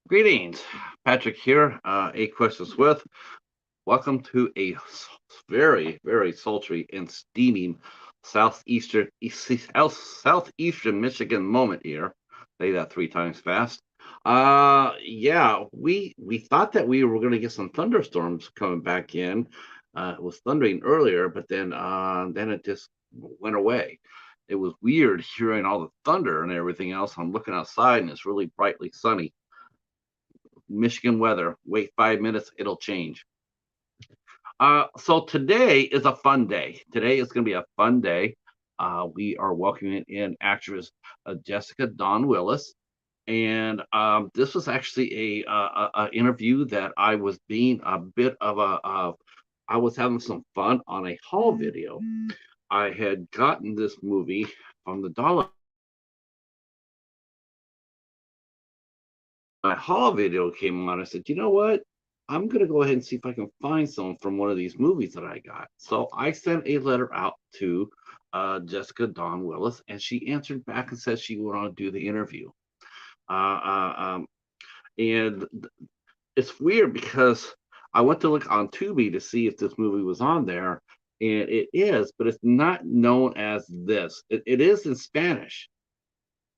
Greetings, Patrick here. A Questions with. Welcome to a very, very sultry and steaming southeastern Michigan moment here. Say that three times fast. Yeah, we thought that we were going to get some thunderstorms coming back in. It was thundering earlier, but then it just went away. It was weird hearing all the thunder and everything else. I'm looking outside and it's really brightly sunny. Michigan weather. Wait 5 minutes, it'll change. So today is a fun day. Today is going to be a fun day. We are welcoming in actress Jessica Dawn Willis, and this was actually a interview that I was being a bit of I was having some fun on a haul video. I had gotten this movie from the dollar. My haul video came on. I said, you know what? I'm going to go ahead and see if I can find some from one of these movies that I got. So I sent a letter out to Jessica Dawn Willis, and she answered back and said she would want to do the interview. Uh, uh, um, and it's weird because I went to look on Tubi to see if this movie was on there, and it is, but it's not known as this. It is in Spanish.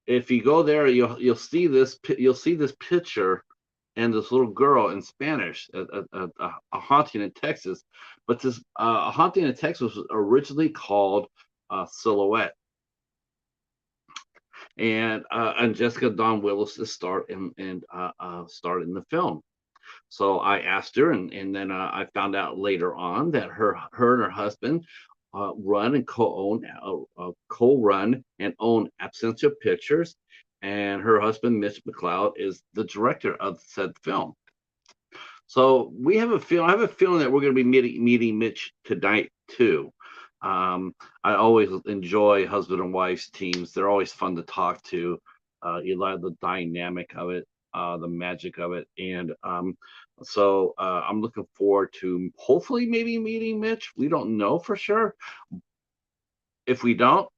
If you go there, you'll see this picture and this little girl in Spanish, a haunting in Texas. But this a haunting in Texas was originally called Silhouette, and Jessica Dawn Willis is starred in the film. So I asked her, and then I found out later on that her and her husband run and co-run and own Absentia Pictures, and her husband Mitch McLeod is the director of said film. So we have a feel. I have a feeling that we're going to be meeting Mitch tonight too. I always enjoy husband and wife's teams. They're always fun to talk to. You love the dynamic of it, the magic of it, and I'm looking forward to hopefully maybe meeting Mitch. We don't know for sure. If we don't,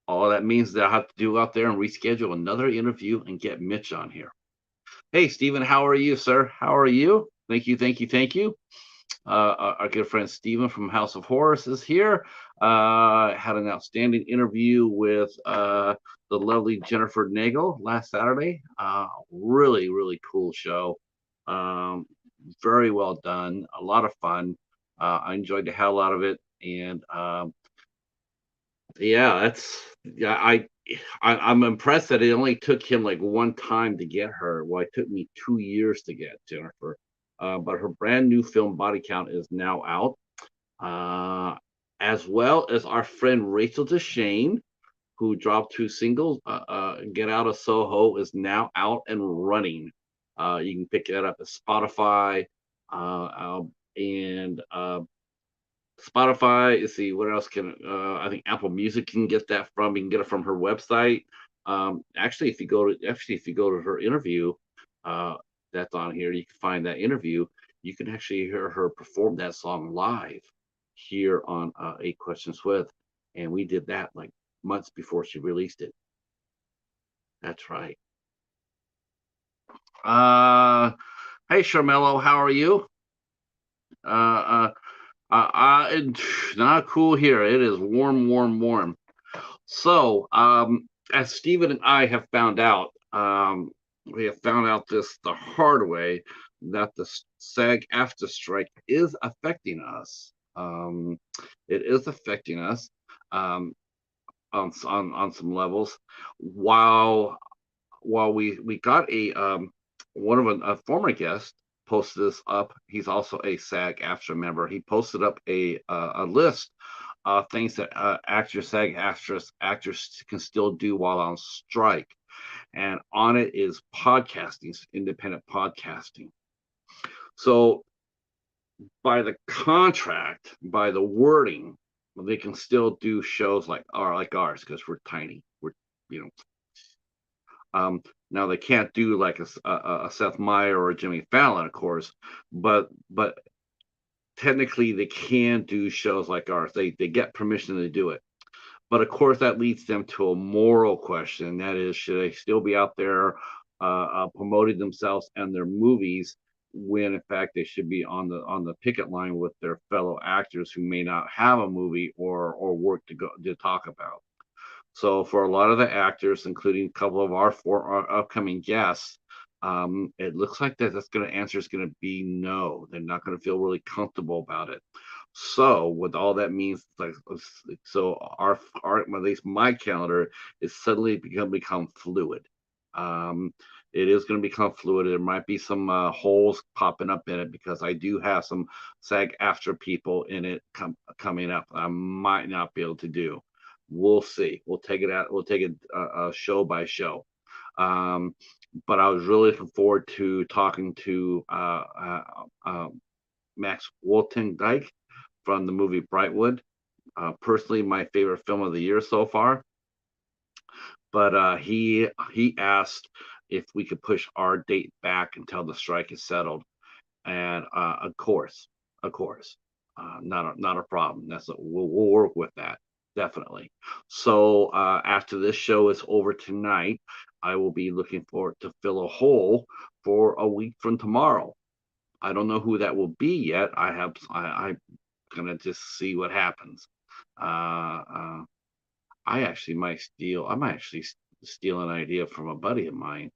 all that means that I have to do out there and reschedule another interview and get Mitch on here. Hey, Stephen, how are you, sir? How are you? Thank you, thank you, thank you. Our good friend Stephen from House of Horrors is here. Had an outstanding interview with the lovely Jennifer Nagel last Saturday. Really, really cool show. Very well done. A lot of fun. I enjoyed the hell out of it, and yeah, I'm impressed that it only took him like one time to get her. Well, it took me 2 years to get Jennifer. But her brand new film Body Count is now out, as well as our friend Rachel DeShane, who dropped two singles. Get Out of Soho is now out and running. You can pick that up at Spotify, and Spotify. Let's see what else can I think Apple Music can get that from. You can get it from her website. If you go to her interview, uh, that's on here. You can find that interview. You can actually hear her perform that song live here on Eight Questions With, and we did that like months before she released it. That's right. Uh, hey, Charmello, how are you? Uh, it's not cool here. It is warm, warm, warm. So, as Stephen and I have found out, we have found out this the hard way that the SAG-AFTRA strike is affecting us. It is affecting us on some levels. While we got one of a former guest posted this up. He's also a SAG-AFTRA member. He posted up a list of things that actors, actors can still do while on strike, and on it is podcasting, independent podcasting. So by the contract, by the wording, they can still do shows like ours because we're tiny. We're you know now they can't do like a Seth Meyer or a Jimmy Fallon, of course, but technically they can do shows like ours. They get permission to do it. But of course, that leads them to a moral question. And that is, should they still be out there promoting themselves and their movies when, in fact, they should be on the picket line with their fellow actors who may not have a movie or work to talk about. So for a lot of the actors, including a couple of our upcoming guests, it looks like that's going to answer is going to be no. They're not going to feel really comfortable about it. So what all that means, like, so our at least my calendar is suddenly become fluid. It is going to become fluid. There might be some holes popping up in it because I do have some SAG-AFTRA people in it coming up. I might not be able to do. We'll see. We'll take it out. We'll take it show by show. But I was really looking forward to talking to Max Woltendijk from the movie Brightwood. Personally, my favorite film of the year so far. But he asked if we could push our date back until the strike is settled, and of course, not a problem. We'll work with that, definitely. So after this show is over tonight, I will be looking forward to fill a hole for a week from tomorrow. I don't know who that will be yet. I'm gonna just see what happens. I might actually steal an idea from a buddy of mine,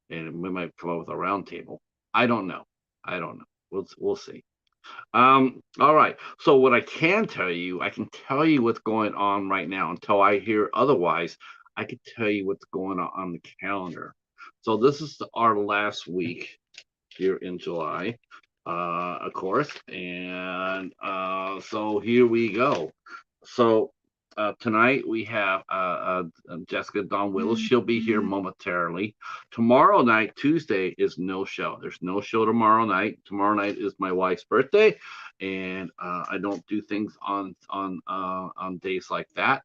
and we might come up with a round table. I don't know. We'll see. All right. So what I can tell you what's going on right now until I hear otherwise. I can tell you what's going on the calendar. So this is our last week here in July, of course, and so here we go. So tonight we have Jessica Dawn Willis. She'll be here momentarily. Tomorrow night, Tuesday, is no show. There's no show tomorrow night. Tomorrow night is my wife's birthday, and I don't do things on days like that.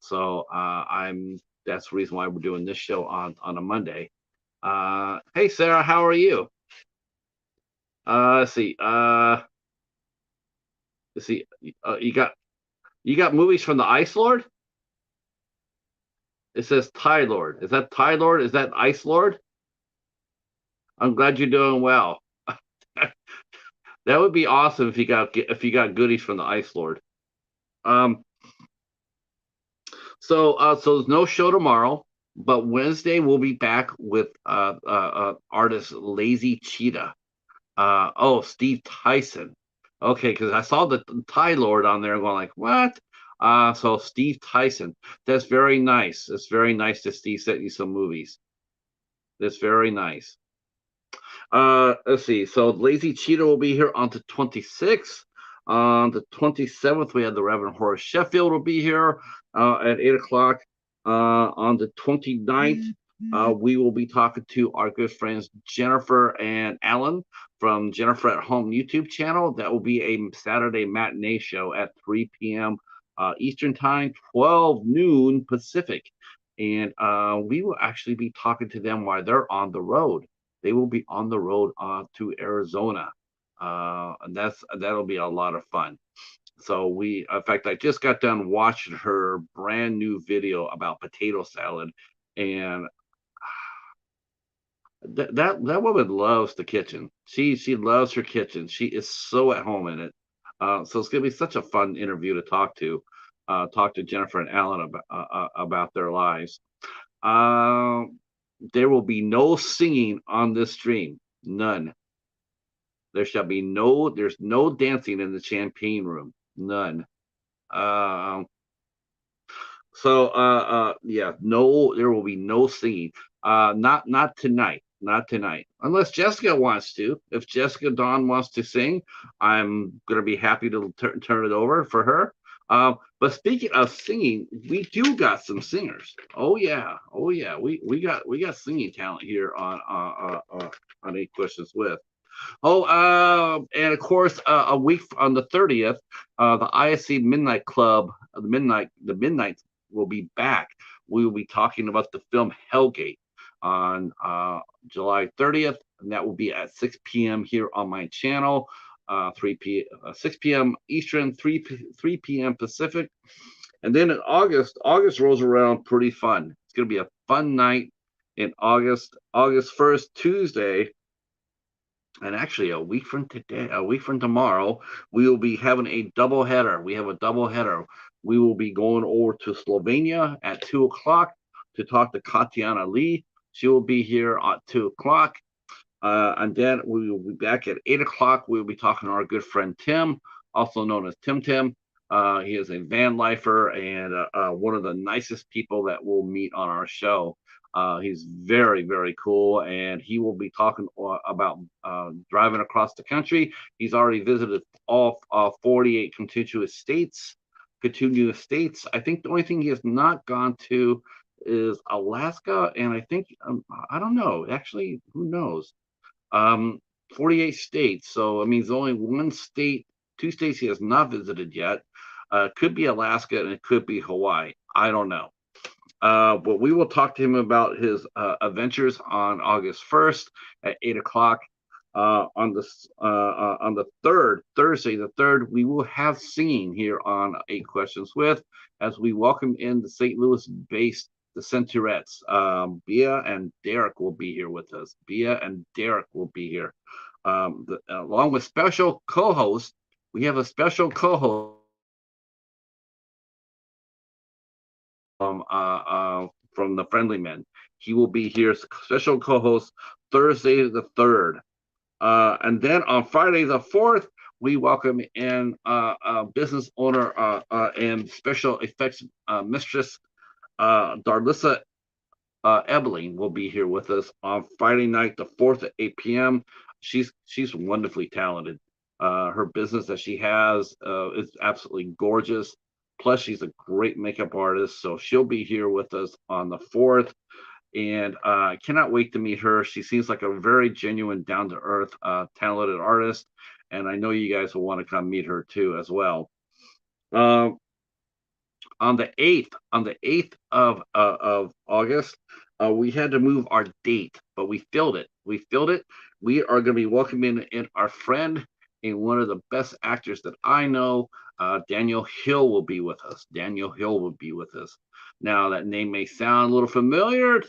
So that's the reason why we're doing this show on a Monday. Hey Sarah, how are you? Let's see. Let's see. You got movies from the Ice Lord? It says Time Lord. Is that Time Lord? Is that Ice Lord? I'm glad you're doing well. That would be awesome if you got goodies from the Ice Lord. So there's no show tomorrow, but Wednesday we'll be back with artist Lazy Cheetah. Steve Tyson. Okay, because I saw the Time Lord on there going like, what? So Steve Tyson. That's very nice. It's very nice to Steve sent you some movies. That's very nice. Let's see. So Lazy Cheetah will be here on the 26th. On the 27th, we have the Reverend Horace Sheffield will be here at 8 o'clock. On the 29th, we will be talking to our good friends Jennifer and Alan from Jennifer at Home YouTube channel. That will be a Saturday matinee show at 3 p.m. Eastern Time, 12 noon Pacific. And we will actually be talking to them while they're on the road. They will be on the road to Arizona. And that'll be a lot of fun. So in fact, I just got done watching her brand new video about potato salad, and that woman loves the kitchen. She loves her kitchen. She is so at home in it. So it's gonna be such a fun interview to talk to Jennifer and Alan about their lives. There will be no singing on this stream. None. There's no dancing in the champagne room. None. Yeah, no, there will be no singing. Not tonight. Not tonight. Unless Jessica wants to. If Jessica Dawn wants to sing, I'm gonna be happy to turn it over for her. But speaking of singing, we do got some singers. Oh yeah. We got singing talent here on 8 Questions With. And of course, a week on the 30th, the ISC Midnight Club, the Midnight will be back. We will be talking about the film Hellgate on July 30th, and that will be at 6 p.m. here on my channel, 6 p.m. Eastern, 3 p.m. Pacific. And then in August rolls around pretty fun. It's going to be a fun night in August 1st, Tuesday. And actually, a week from tomorrow, we will be having a double header. We have a double header. We will be going over to Slovenia at 2 o'clock to talk to Katiana Lee. She will be here at 2 o'clock. And then we will be back at 8 o'clock. We'll be talking to our good friend Tim, also known as Tim Tim. He is a van lifer and one of the nicest people that we'll meet on our show. He's very, very cool, and he will be talking about driving across the country. He's already visited all 48 contiguous states. I think the only thing he has not gone to is Alaska, and I think I don't know. Actually, who knows? Um, 48 states. So it means only two states he has not visited yet. Could be Alaska and it could be Hawaii. I don't know. But we will talk to him about his adventures on August 1st at 8 o'clock. On the third, Thursday, the third, we will have singing here on 8 Questions With, as we welcome in the St. Louis-based the Centurettes. Bia and Derek will be here with us. Bia and Derek will be here. Along with special co-host, we have a special co-host from the Friendly Men. He will be here, special co-host, Thursday the 3rd. And then on Friday the 4th, we welcome in business owner and special effects mistress Darlissa Ebeling will be here with us on Friday night, the 4th at 8 p.m. She's wonderfully talented. Her business that she has is absolutely gorgeous. Plus, she's a great makeup artist, so she'll be here with us on the 4th. And I cannot wait to meet her. She seems like a very genuine, down-to-earth, talented artist, and I know you guys will want to come meet her too as well. On the 8th of August, we had to move our date, but we filled it. We are going to be welcoming in our friend and one of the best actors that I know. Daniel Hill will be with us. Now, that name may sound a little familiar,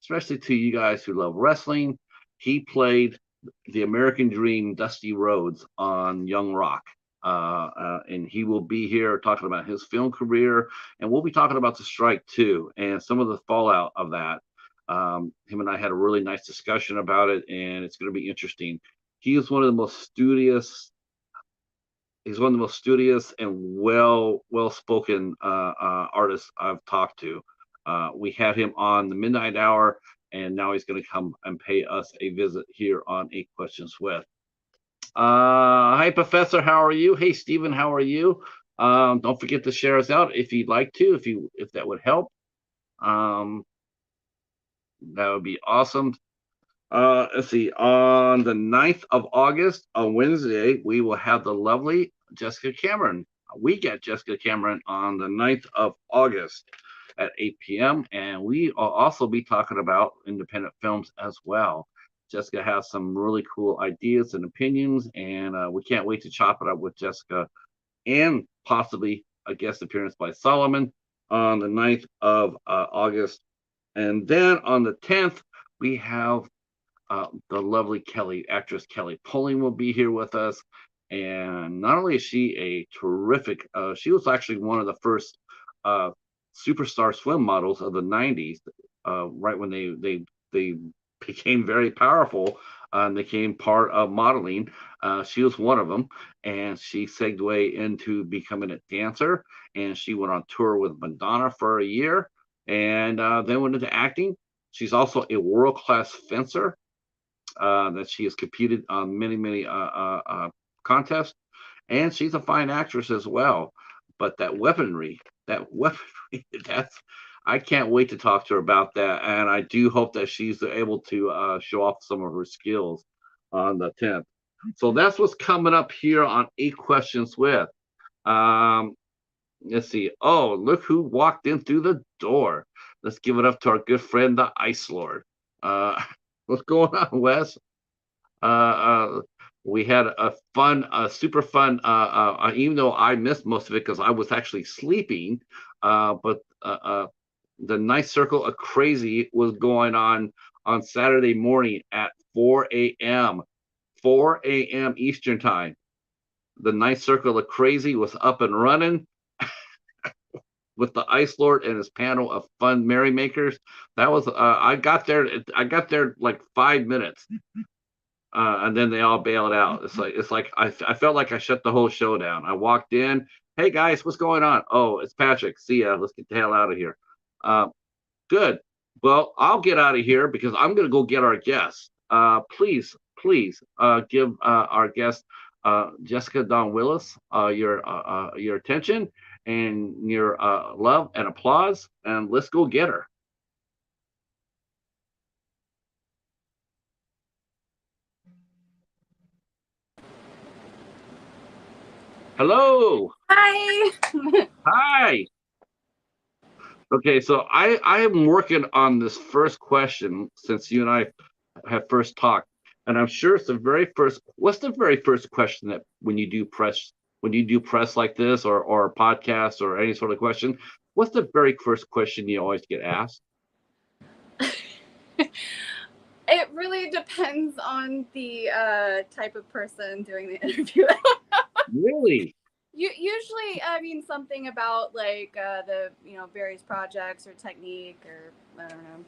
especially to you guys who love wrestling. He played the American Dream, Dusty Rhodes, on Young Rock. And he will be here talking about his film career, and we'll be talking about the strike too, and some of the fallout of that. Him and I had a really nice discussion about it, and it's going to be interesting. He is one of the most studious. He's one of the most studious and well-spoken artists I've talked to. We had him on the Midnight Hour, and now he's going to come and pay us a visit here on 8 Questions With. Hi, Professor. How are you? Hey, Stephen. How are you? Don't forget to share us out if you'd like to, if that would help. That would be awesome. Let's see. On the 9th of August, on Wednesday, we will have the lovely Jessica Cameron. We get Jessica Cameron on the 9th of August at 8 p.m. And we will also be talking about independent films as well. Jessica has some really cool ideas and opinions, and we can't wait to chop it up with Jessica and possibly a guest appearance by Solomon on the 9th of August. And then on the 10th, we have the lovely actress Kelly Poling will be here with us. And not only is she a terrific, she was actually one of the first superstar swim models of the 90s, right when they became very powerful and became part of modeling. She was one of them, and she segued into becoming a dancer, and she went on tour with Madonna for a year, and then went into acting. She's also a world-class fencer that she has competed on many contests, and she's a fine actress as well. But that weaponry, that's I can't wait to talk to her about that, and I do hope that she's able to show off some of her skills on the 10th. So that's what's coming up here on 8 Questions With. Let's see. Oh, look who walked in through the door. Let's give it up to our good friend, the Ice Lord. What's going on, Wes? We had a super fun, even though I missed most of it because I was actually sleeping, but the Night Circle of Crazy was going on Saturday morning at 4 a.m. 4 a.m. Eastern time. The Night Circle of Crazy was up and running with the Ice Lord and his panel of fun merrymakers. That was I got there like 5 minutes, and then they all bailed out. It's like I felt like I shut the whole show down. I walked in, hey guys, what's going on? Oh, it's Patrick. See ya. Let's get the hell out of here. Good. Well, I'll get out of here because I'm gonna go get our guest. Please give our guest Jessica Dawn Willis your attention and your love and applause, and let's go get her. Hello. Hi. Hi. Okay, so I am working on this first question since you and I have first talked, and I'm sure it's the very first. What's the very first question that when you do press like this or a podcast or any sort of question? What's the very first question you always get asked? It really depends on the type of person doing the interview. Really? Usually, I mean, something about like the various projects or technique or I don't know.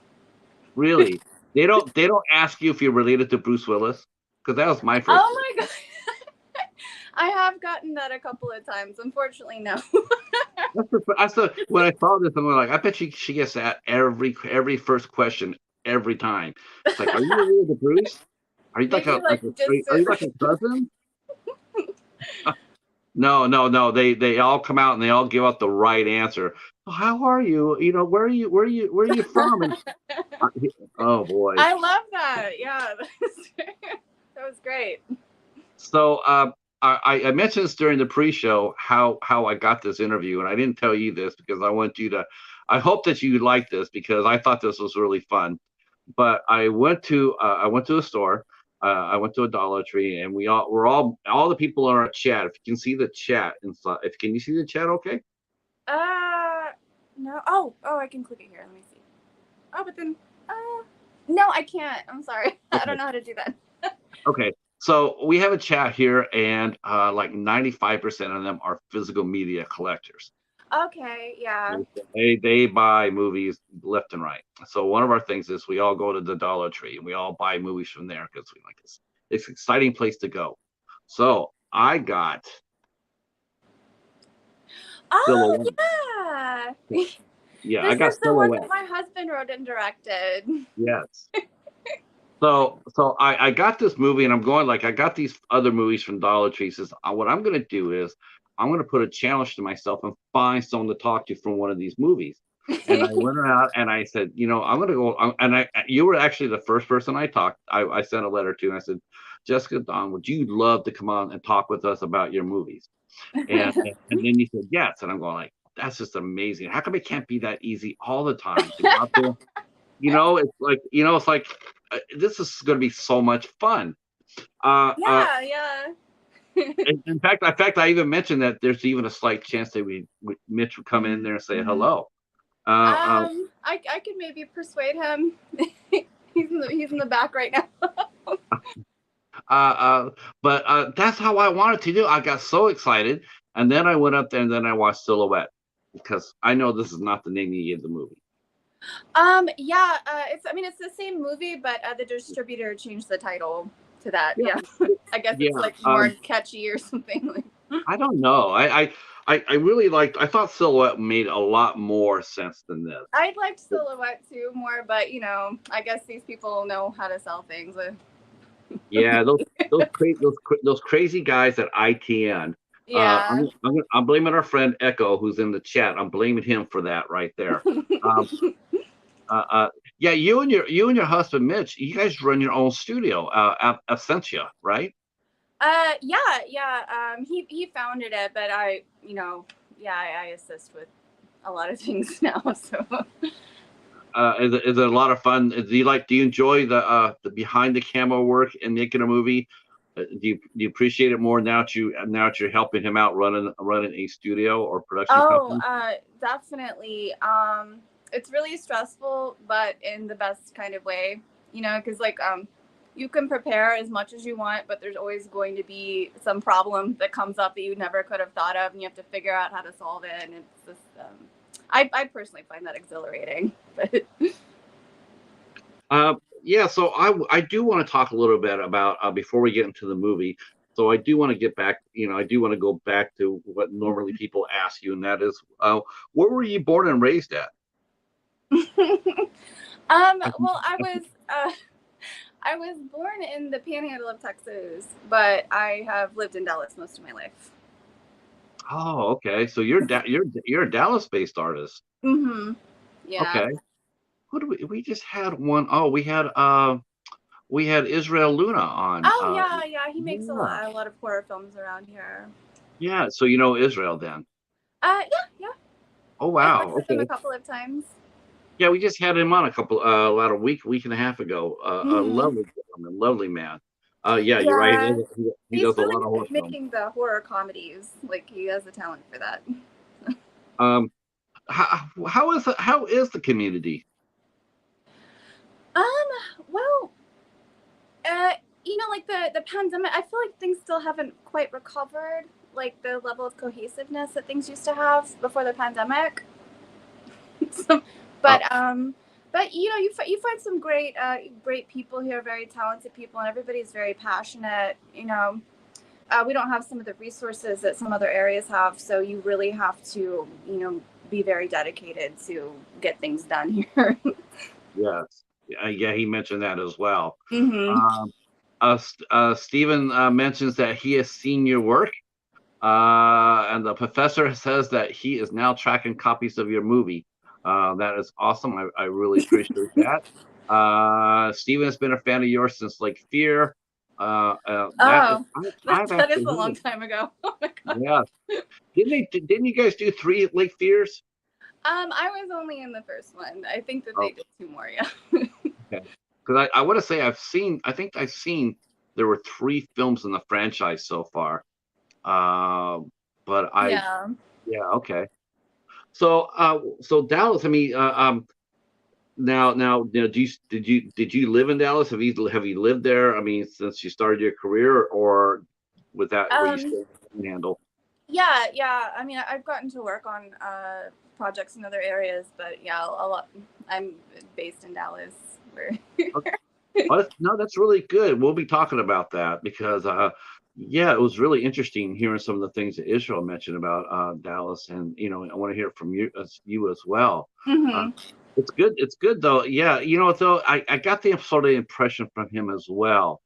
Really? They don't ask you if you're related to Bruce Willis? Because that was my first. Oh my god. I have gotten that a couple of times. Unfortunately, no. When I saw this, I'm like, I bet she gets that every first question every time. It's like, are you related to Bruce? Are you like a cousin? No. They all come out and they all give out the right answer. Oh, how are you? You know, where are you from? And, oh boy. I love that. Yeah, that was great. So I mentioned this during the pre-show how I got this interview, and I didn't tell you this because I hope that you like this because I thought this was really fun. But I went to a store. I went to a Dollar Tree, and all the people are on a chat. If you can see the chat inside, can you see the chat? Okay. No. Oh, I can click it here. Let me see. Oh, but then, no, I can't. I'm sorry. Okay. I don't know how to do that. Okay. So we have a chat here, and like 95% of them are physical media collectors. Okay, yeah. They buy movies left and right. So one of our things is we all go to the Dollar Tree and we all buy movies from there because we like this. It's an exciting place to go. So I got. Oh yeah. Yeah, this I got is the one that my husband wrote and directed. Yes. So I got this movie and I'm going like I got these other movies from Dollar Tree. Says what I'm going to do is I'm going to put a challenge to myself and find someone to talk to from one of these movies. And I went around and I said, I'm going to go. And you were actually the first person I talked. I sent a letter to and I said, Jessica Dawn, would you love to come on and talk with us about your movies? And then you said yes. And I'm going like, that's just amazing. How come it can't be that easy all the time to go out there? It's like this is going to be so much fun. Yeah. In fact, I even mentioned that there's even a slight chance that Mitch would come in there and say hello. I could maybe persuade him. he's in the back right now. But that's how I wanted to do. I got so excited, and then I went up there and then I watched Silhouette because I know this is not the name you gave the movie. Yeah. It's the same movie, but the distributor changed the title to that. Yeah. I guess it's like more catchy or something. I don't know. I really liked. I thought Silhouette made a lot more sense than this. I liked Silhouette too more, but I guess these people know how to sell things. Yeah, those crazy guys at ITN. Yeah. I'm blaming our friend Echo, who's in the chat. I'm blaming him for that right there. Yeah, you and your husband Mitch, you guys run your own studio, Absentia, right? Yeah. He founded it, but I assist with a lot of things now. So. Is it a lot of fun? Do you enjoy the behind the camera work and making a movie? Do you appreciate it more now that you're helping him out running a studio or production Oh, company? definitely. It's really stressful, but in the best kind of way, because you can prepare as much as you want, but there's always going to be some problem that comes up that you never could have thought of, and you have to figure out how to solve it. And it's just, I personally find that exhilarating. But Yeah, so I do want to talk a little bit about before we get into the movie. So I do want to get back, I do want to go back to what normally people ask you, and that is, where were you born and raised at? well, I was born in the Panhandle of Texas, but I have lived in Dallas most of my life. Oh, okay. So you're a Dallas-based artist. Mm-hmm. Yeah. Okay. Who do we just had one? Oh, we had Israel Luna on. Oh yeah. He makes Yeah. a lot of horror films around here. Yeah. So you know Israel then. Yeah. Oh I've worked wow. with him a Okay. couple of times. Yeah, we just had him on about a week and a half ago. A Mm-hmm. lovely gentleman, lovely man. Yeah, you're right. Yeah. He He's does a really lot of good horror at films. making the horror comedies. Like, he has a talent for that. Um, how is the community? Um, well, uh, like the pandemic, I feel like things still haven't quite recovered, like the level of cohesiveness that things used to have before the pandemic. So, Uh, but you find some great people here, very talented people, and everybody's very passionate. We don't have some of the resources that some other areas have, so you really have to be very dedicated to get things done here. yes. Yeah, he mentioned that as well. Mm-hmm. Um, Stephen mentions that he has seen your work, and the professor says that he is now tracking copies of your movie. That is awesome. I really appreciate that. Stephen has been a fan of yours since like Fear. That is, Oh, I've that is actually a heard long of. time ago. Oh my god. Yeah, didn't you guys do three Lake Fears? I was only in the first one. I think that Oh, they did two more. Yeah. okay. Because I want to say I think I've seen there were three films in the franchise so far. But Yeah. yeah, okay. So Dallas, I mean, now, did you live in Dallas? Have you lived there? I mean, since you started your career, or were you Um. still in Handle? Yeah. I mean, I've gotten to work on projects in other areas, but yeah, a lot. I'm based in Dallas. Where Oh, no, that's really good. We'll be talking about that because, yeah, it was really interesting hearing some of the things that Israel mentioned about Dallas, and I want to hear from you as well. Uh, hmm it's good. It's good though. Yeah, though I got the sort of impression from him as well,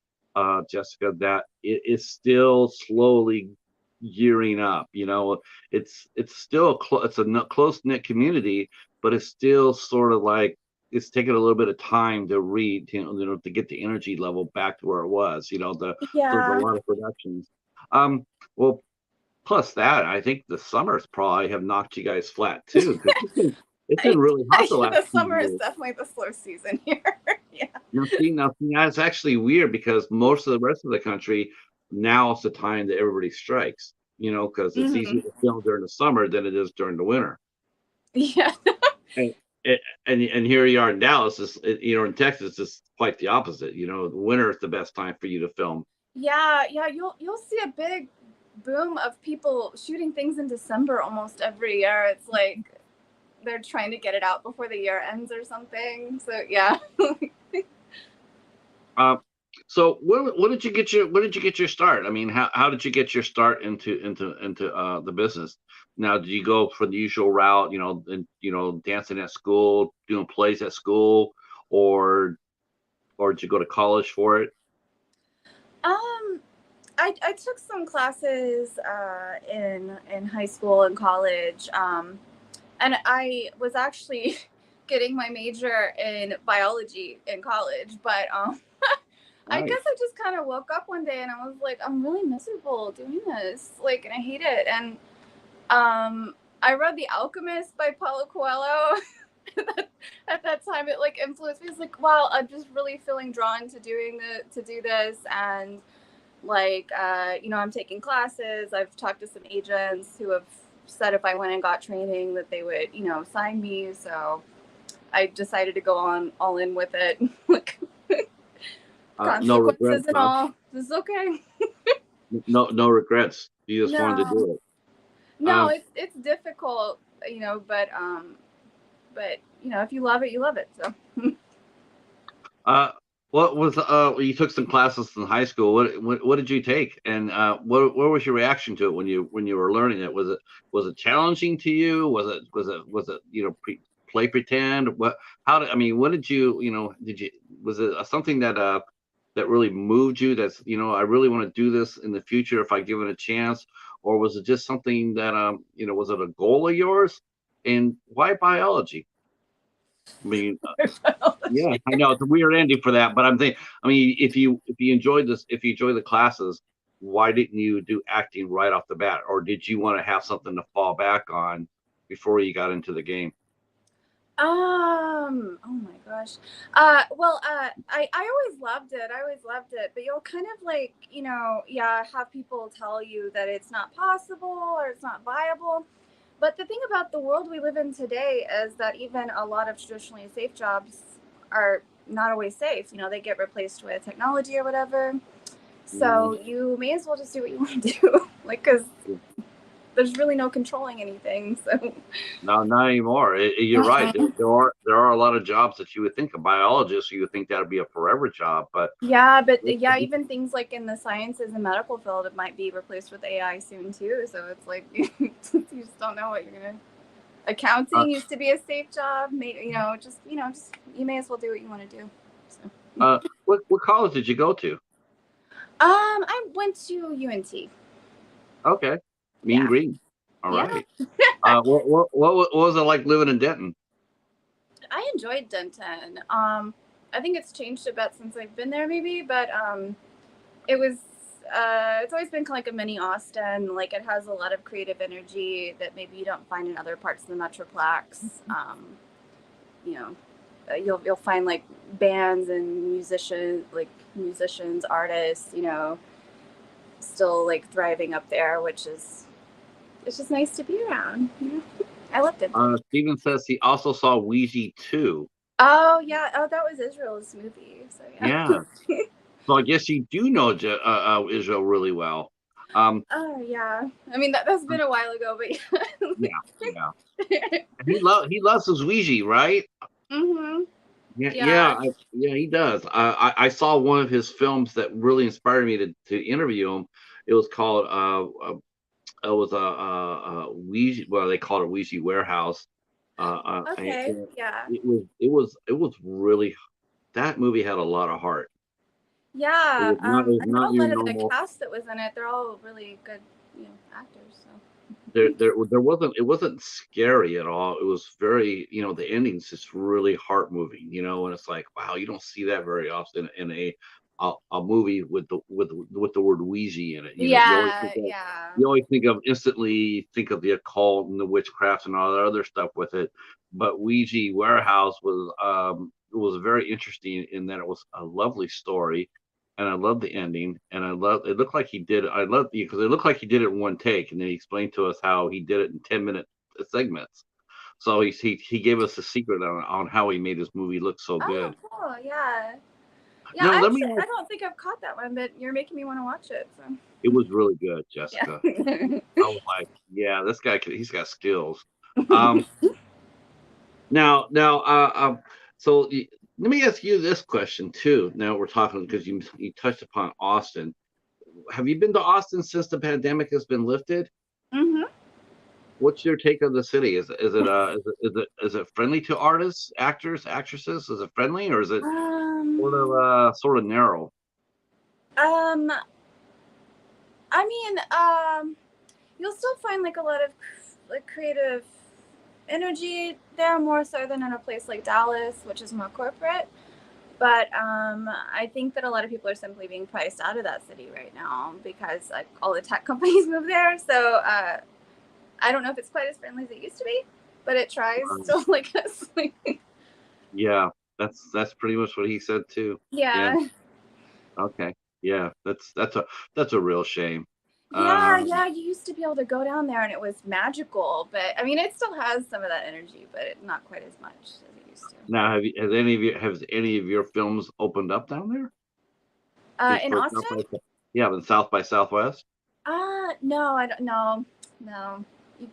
Jessica, that it is still slowly gearing up. It's still it's a close knit community, but it's still sort of like it's taken a little bit of time to to get the energy level back to where it was. There's a Yeah. lot of productions. Well, plus that, I think the summers probably have knocked you guys flat too, because it's been really hot the last The few summer is years. definitely the slow season here. Yeah. Now, it's actually weird because most of the rest of the country now is the time that everybody strikes. Because it's hmm easier to film during the summer than it is during the winter. Yeah. And and here you are in Dallas, in Texas, it's quite the opposite. The winter is the best time for you to film. Yeah. You'll see a big boom of people shooting things in December almost every year. It's like they're trying to get it out before the year ends or something. So yeah. Uh, so what did you get your start? I mean, how did you get your start into the business? Now, did you go for the usual route, and dancing at school, doing plays at school, or did you go to college for it? Um, I took some classes in high school and college, and I was actually getting my major in biology in college, but I Nice. guess I just kind of woke up one day and I was like, I'm really miserable doing this, like, and I hate it. And I read The Alchemist by Paulo Coelho. At that time, it influenced me. It's like, wow, I'm just really feeling drawn to to do this, and Like, I'm taking classes. I've talked to some agents who have said if I went and got training that they would, sign me. So I decided to go on all in with it. Like, No regrets, consequences and huh? all. This is okay. No regrets. You just wanted to No, do it. no, Um, it's difficult, but if you love it, you love it. So. uh, what was you took some classes in high school. What did you take, and what was your reaction to it when you were learning it? Was it challenging to you? Was it play pretend? I mean, what did you was it something that really moved you? That's I really want to do this in the future if I give it a chance, or was it just something that was it a goal of yours? And why biology? I mean, yeah, I know it's a weird ending for that, but I'm thinking, I mean, if you enjoyed this, if you enjoy the classes, why didn't you do acting right off the bat, or did you want to have something to fall back on before you got into the game? Oh my gosh. I always loved it. I always loved it. But you'll kind of like, yeah, have people tell you that it's not possible or it's not viable. But the thing about the world we live in today is that even a lot of traditionally safe jobs are not always safe. They get replaced with technology or whatever. Mhm. So you may as well just do what you want to do. Like, because there's really no controlling anything. So. No, not anymore. You're right. There are a lot of jobs that you would think a biologist, you would think that would be a forever job, but Yeah, but yeah, even things like in the sciences and medical field, it might be replaced with AI soon too. So it's like you just don't know what you're gonna. uh, Accounting used to be a safe job. Just you may as well do what you want to do. So, what college did you go to? I went to UNT. Okay, Mean Yeah, Green. All yeah. right. What was it like living in Denton? I enjoyed Denton. I think it's changed a bit since I've been there, maybe, but it was it's always been kind of like a mini Austin. Like it has a lot of creative energy that maybe you don't find in other parts of the Metroplex. You know, you'll find like bands and musicians, artists, still like thriving up there, which is it's just nice to be around. I loved it. Steven says he also saw Ouija 2. Oh yeah, oh that was Israel's movie. So Yeah. yeah. So I guess you do know Israel really well. Um, Oh yeah. I mean that's been a while ago, yeah, but yeah. He loves his Ouija, right? mhm. Yeah, Yeah. yeah, he does. I saw one of his films that really inspired me to interview him. It was called it was a Ouija. Well, they called it Ouija Warehouse. Okay. And Yeah. it was really, that movie had a lot of heart. It Yeah. was not it was I know not a your lot of the normal. cast that was in it. They're all really good, actors. So. There wasn't scary at all. It was very, the ending's just really heart moving, and it's like, wow, you don't see that very often in a movie with the word Ouija in it. You always Yeah. Yeah. instantly think of the occult and the witchcraft and all that other stuff with it. But Ouija Warehouse was very interesting in that it was a lovely story, and I love the ending, and it looked like he did. I love because it looked like he did it in one take, and then he explained to us how he did it in 10-minute segments. So he gave us a secret on how he made his movie look so Oh, good. cool. Yeah. Yeah. No, let me. I don't think I've caught that one, but you're making me want to watch it. So. It was really good, Yeah. Jessica. I was like, yeah, this guy he's got skills. Um, now, so let me ask you this question too. Now we're talking because you touched upon Austin. Have you been to Austin since the pandemic has been lifted? Mhm. What's your take on the city? Is it friendly to artists, actors, actresses? Is it friendly, or is it Um. sort of narrow? Um. I mean, you'll still find like a lot of like creative energy there, more so than in a place like Dallas, which is more corporate. But I think that a lot of people are simply being priced out of that city right now because like all the tech companies move there. So I don't know if it's quite as friendly as it used to be, but it tries Um, still like us. yeah, that's pretty much what he said too. Yeah. Yeah. Okay. Yeah, that's a real shame. Yeah, Um, yeah, you used to be able to go down there and it was magical, but I mean, it still has some of that energy, but not quite as much as it used to. Now, has any of your films opened up down there? In For Austin? Yeah, but South by Southwest. No, I don't. No, no.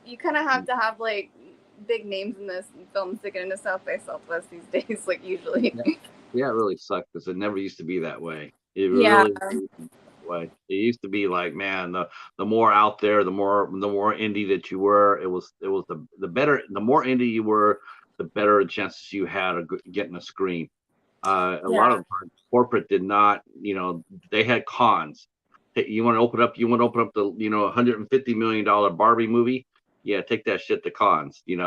You kind of have to have like big names in this films to get into South by Southwest these days. Like usually. Yeah, yeah, it really sucked because it never used to be that way. It Yeah. really way. It used to be like, man, the more out there, the more indie that you were, it was the better, the more indie you were, the better chances you had of getting a screen. A lot Yeah. of times corporate did not, they had cons. Hey, you want to open up the, $150 million Barbie movie? Yeah, take that shit to cons. You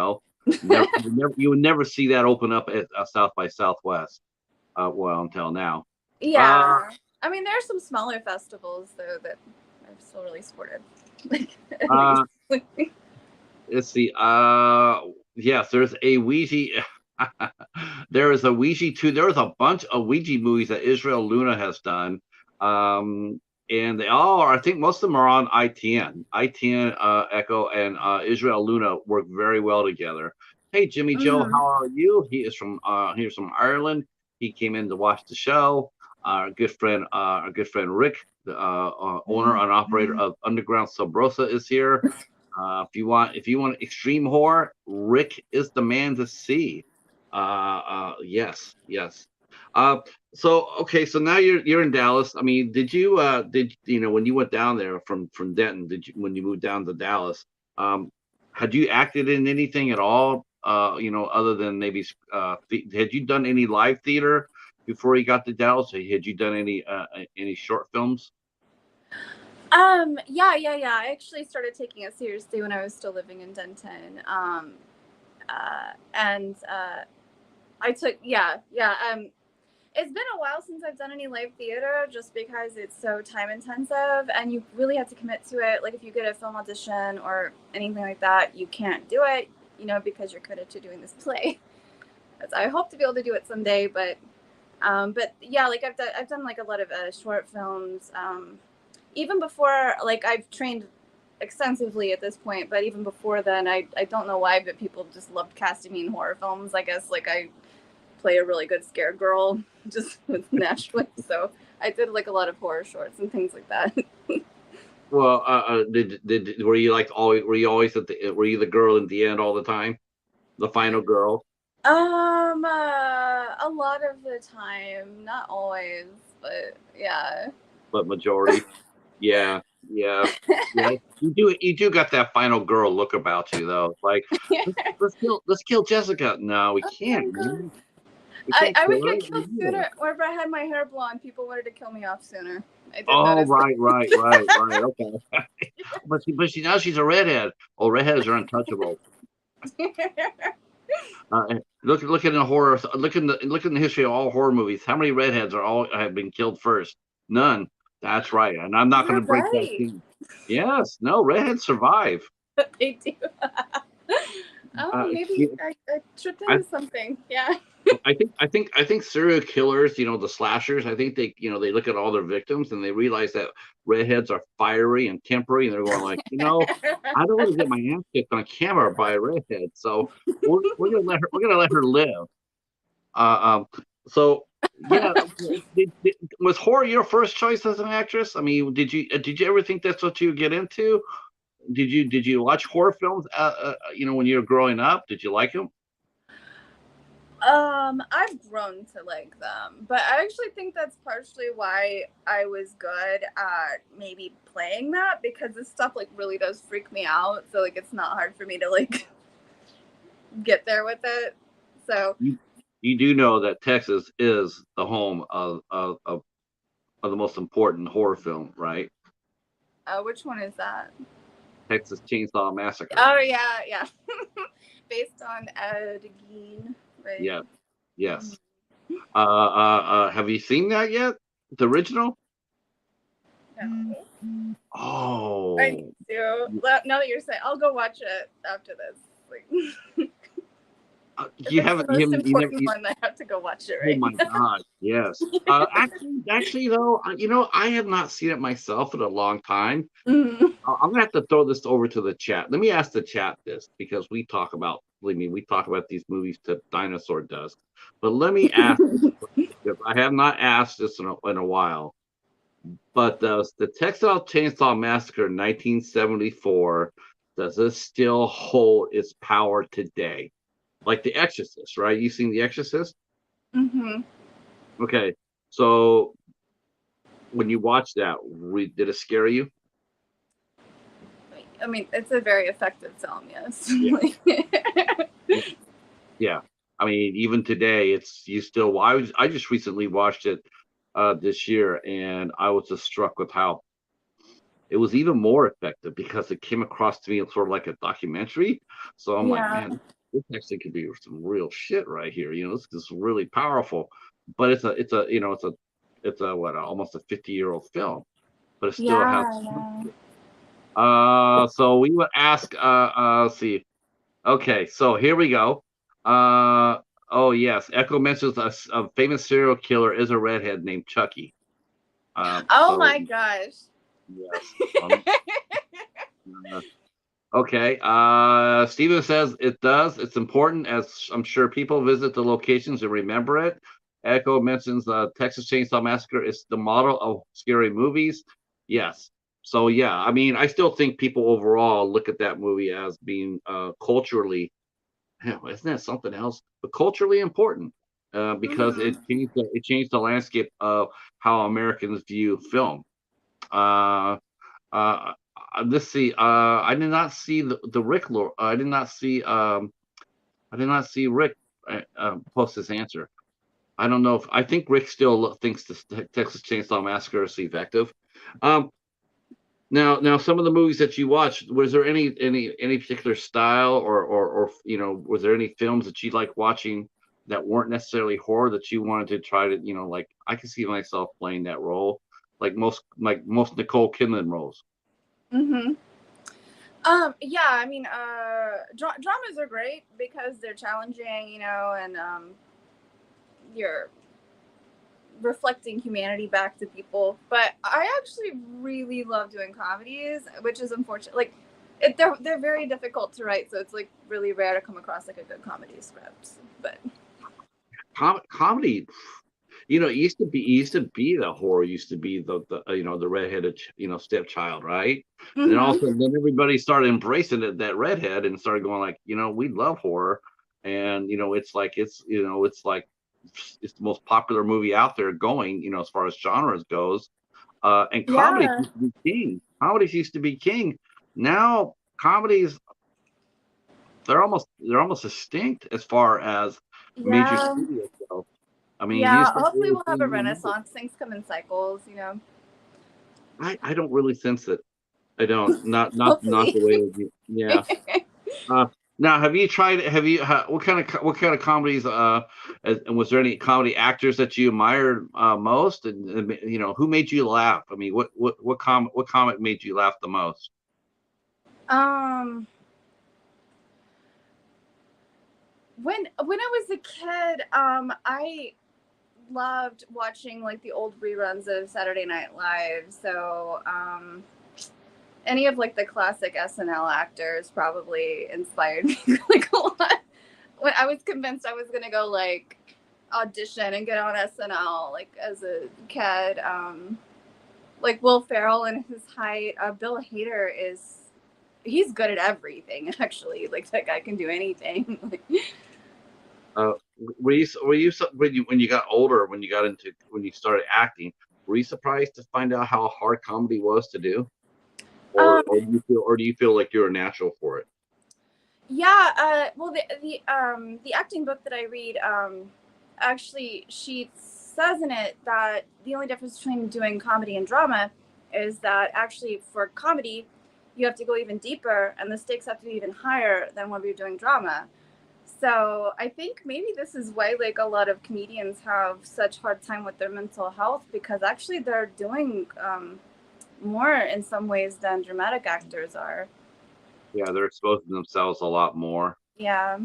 would never see that open up at South by Southwest. Well, until now. Uh, Yeah. I mean, there are some smaller festivals though that are still really supported. Like at uh, least. let's see. Yes, there's a Ouija. There is a Ouija too. There's a bunch of Ouija movies that Israel Luna has done. Um, and they all are, I think most of them are on ITN. ITN Echo and Israel Luna work very well together. Hey, Jimmy Joe, Mhm. how are you? He's from Ireland. He came in to watch the show. Our good friend Rick, the owner and operator of Underground Sabrosa, is here. If you want extreme horror, Rick is the man to see. Yes, yes. Uh, so okay, so now you're in Dallas. I mean, did when you went down there from Denton, when you moved down to Dallas, um, had you acted in anything at all? Other than maybe had you done any live theater before you got to Dallas? Or had you done any short films? Yeah. I actually started taking it seriously when I was still living in Denton. And I took, yeah. It's been a while since I've done any live theater just because it's so time intensive and you really have to commit to it. Like if you get a film audition or anything like that, you can't do it, because you're committed to doing this play. I hope to be able to do it someday, but yeah, like I've done like a lot of short films. Even before, like I've trained extensively at this point, but even before then, I don't know why, but people just loved casting me in horror films. I guess like I play a really good scare girl just with naturally. So I did like a lot of horror shorts and things like that. Well, were you like always? Were you the girl at the end all the time? The final girl, A lot of the time, not always, but yeah. but majority. Yeah, yeah, yeah. You do got that final girl look about you though. Like let's kill Jessica. No, we Oh can't, my god. man. We I, can't I kill would her. get killed sooner. Whenever I had my hair blonde, people wanted to kill me off sooner. I did Oh, notice right, right, right, right. Okay. But now she's a redhead. Oh, redheads are untouchable. that. Look in the horror. Look in the history of all horror movies. How many redheads have been killed first? None. That's right. And I'm not going You're to break that right. thing. Yes. No. Redheads survive. They do. Oh, Uh, maybe I tripped I, into something. Yeah. I think serial killers, the slashers, I think they look at all their victims and they realize that redheads are fiery and tempery, and they're going like, I don't want to get my ass kicked on camera by a redhead, so we're gonna let her live. So yeah, was horror your first choice as an actress? I mean, did you ever think that's what you get into? Did you watch horror films? When you were growing up, did you like them? I've grown to like them, but I actually think that's partially why I was good at maybe playing that because this stuff like really does freak me out. So like it's not hard for me to like get there with it. So You do know that Texas is the home of the most important horror film, right? which one is that? Texas Chainsaw Massacre. Oh yeah. Based on Ed Gein, right? Yeah, yes. Have you seen that yet? The original? No. I need Oh, to. Now that you're saying, I'll go watch it after this. Like, You That's the haven't, most important you, one. I have to go watch it oh right my now. God, yes. Actually, though, I have not seen it myself in a long time. Mhm. I'm gonna have to throw this over to the chat. Let me ask the chat this because we talk about, believe me, we talk about these movies to dinosaur dust. But let me ask this question, because I have not asked this in a while. But does the Texas Chainsaw Massacre 1974, does it still hold its power today? Like The Exorcist, right? You seen The Exorcist? Mhm. Okay, so when you watch that, did it scare you? I mean, it's a very effective film. Yes. Yeah, yeah. I mean, even today, it's you still. I just recently watched it this year, and I was just struck with how it was even more effective because it came across to me as sort of like a documentary. So I'm like, Yeah. man, this actually could be some real shit right here. This is really powerful. But it's a what, almost a 50-year-old film, but it still has. Yeah. Yeah. So we would ask. Let's see. Okay, so here we go. Uh, oh yes, Echo mentions a famous serial killer is a redhead named Chucky. Oh So my gosh. yes. Uh, okay. Steven says it does. It's important, as I'm sure people visit the locations and remember it. Echo mentions Texas Chainsaw Massacre is the model of scary movies. Yes. So yeah, I mean, I still think people overall look at that movie as being culturally, hell, isn't that something else? But culturally important because Mhm. it changed the landscape of how Americans view film. Uh, uh, let's see. I did not see the Rick. I did not see Rick post his answer. I don't know if I think Rick still thinks the Texas Chainsaw Massacre is effective. Um, now, some of the movies that you watched, was there any particular style or was there any films that you like watching that weren't necessarily horror that you wanted to try to, like I can see myself playing that role, like most Nicole Kidman roles. Mhm. Yeah, I mean, dramas are great because they're challenging, and you're reflecting humanity back to people. But I actually really love doing comedies, which is unfortunate. Like, they're very difficult to write, so it's like really rare to come across like a good comedy script. But Comedy, it used to be the horror used to be the redheaded stepchild, right? And then all of a mhm. sudden, then everybody started embracing that redhead and started going like, we love horror, and it's the most popular movie out there going, as far as genres goes. And comedies Yeah, used to be king. Comedies used to be king. Now comedies, they're almost extinct as far as major yeah, studios go. I mean, you yeah. just don't Hopefully, really we'll see have a them anymore. renaissance. Things come in cycles. I don't really sense it. I don't. Not Hopefully. the way it would. Yeah. Uh, Now, have you tried? What kind of comedies? And was there any comedy actors that you admired most? And who made you laugh? I mean, what comic made you laugh the most? um, when I was a kid, I loved watching like the old reruns of Saturday Night Live. So any of like the classic SNL actors probably inspired me like a lot. When I was convinced I was gonna go like audition and get on SNL like as a kid, like Will Ferrell and his height. Bill Hader he's good at everything actually. Like that guy can do anything. Uh, when you got older, when you started acting, were you surprised to find out how hard comedy was to do, or um, do you feel like you're a natural for it? Yeah, well, the acting book that I read, actually, she says in it that the only difference between doing comedy and drama is that actually for comedy, you have to go even deeper, and the stakes have to be even higher than when you're doing drama. So I think maybe this is why like a lot of comedians have such hard time with their mental health because actually they're doing more in some ways than dramatic actors are. Yeah, they're exposing themselves a lot more. Yeah.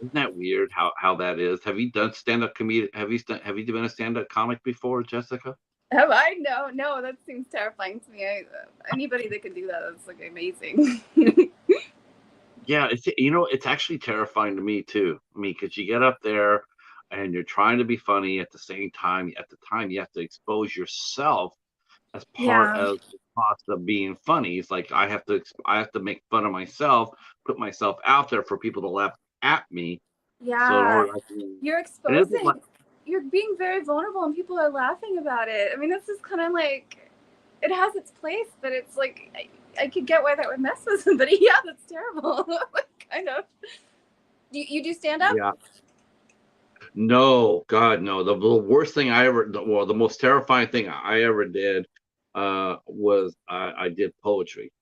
Isn't that weird how that is? Have you done stand-up comedy? Have you been a stand-up comic before, Jessica? Have I? No, no, that seems terrifying to me. Anybody that can do that, that's like amazing. Yeah, it's actually terrifying to me too. I mean, because you get up there and you're trying to be funny at the same time. At the time, you have to expose yourself as part Yeah, of the cost of being funny. It's like I have to make fun of myself, put myself out there for people to laugh at me. So in yeah. order, I can, You're it isn't like exposing, you're being very vulnerable and people are laughing about it. I mean, this is kind of like, it has its place, but it's like, I could get why that would mess with somebody. Yeah, that's terrible. Kind of. You do stand up? yeah. No, God, no. The worst thing well, the most terrifying thing I ever did was I did poetry.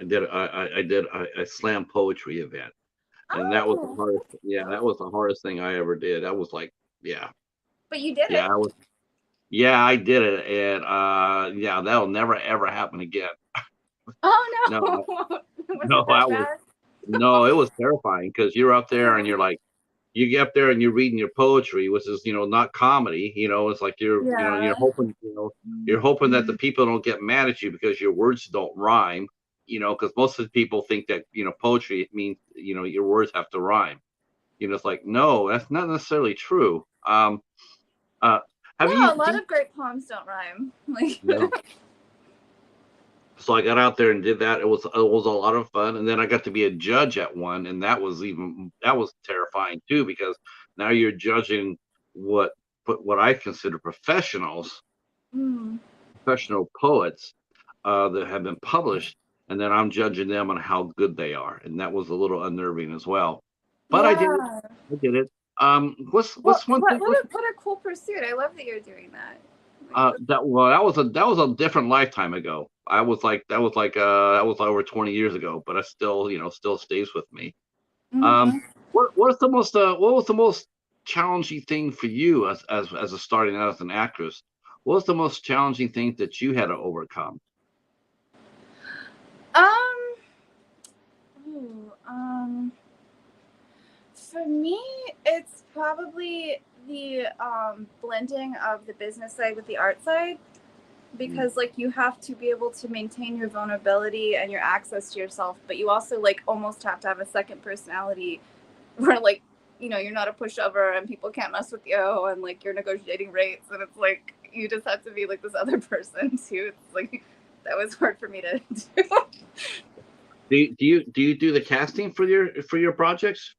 I did a slam poetry event, and that was the Oh, hardest. Yeah, that was the hardest thing I ever did. That was like, yeah, but you did yeah, it. yeah, I did it, and yeah, that'll never ever happen again. Oh No, no, was no, it that bad? no, it was terrifying because you're up there and you're like, you get up there and you're reading your poetry, which is, not comedy. It's like Yeah, you're hoping that the people don't get mad at you because your words don't rhyme. Because most of the people think that poetry means your words have to rhyme. It's like, no, that's not necessarily true. Uh, have yeah. you? A lot of great poems don't rhyme. Like, No. So I got out there and did that. It was a lot of fun, and then I got to be a judge at one, and that was terrifying too because now you're judging what what I consider mm, professional poets that have been published, and then I'm judging them on how good they are, and that was a little unnerving as well. But I did it. yeah. I did it. Well, What's one thing? what a cool pursuit. I love that you're doing that. Like, That was a different lifetime ago. That was over 20 years ago, but I still, still stays with me. Um, mm-hmm. what was the most challenging thing for you as a starting out as an actress? What was the most challenging thing that you had to overcome? Um, ooh, for me, it's probably the blending of the business side with the art side Mm, because like you have to be able to maintain your vulnerability and your access to yourself, but you also like almost have to have a second personality where like you're not a pushover and people can't mess with you and like you're negotiating rates and it's like you just have to be like this other person too. It's like that was hard for me to do. do you do the casting for your projects?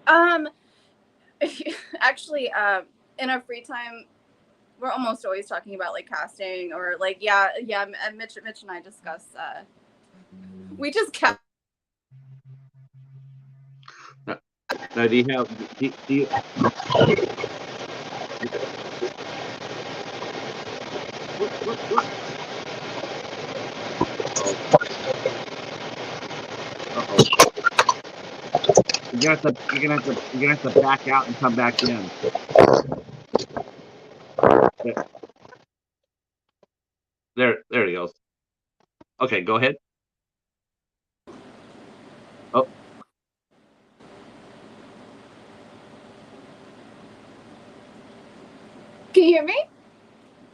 um actually in our free time we're almost always talking about like casting or like yeah and Mitch and I discuss we just kept Now, now do you have do you, what? Uh-oh, uh-oh. You're gonna have to back out and come back in. There, there he goes. Okay, go ahead. Oh, can you hear me?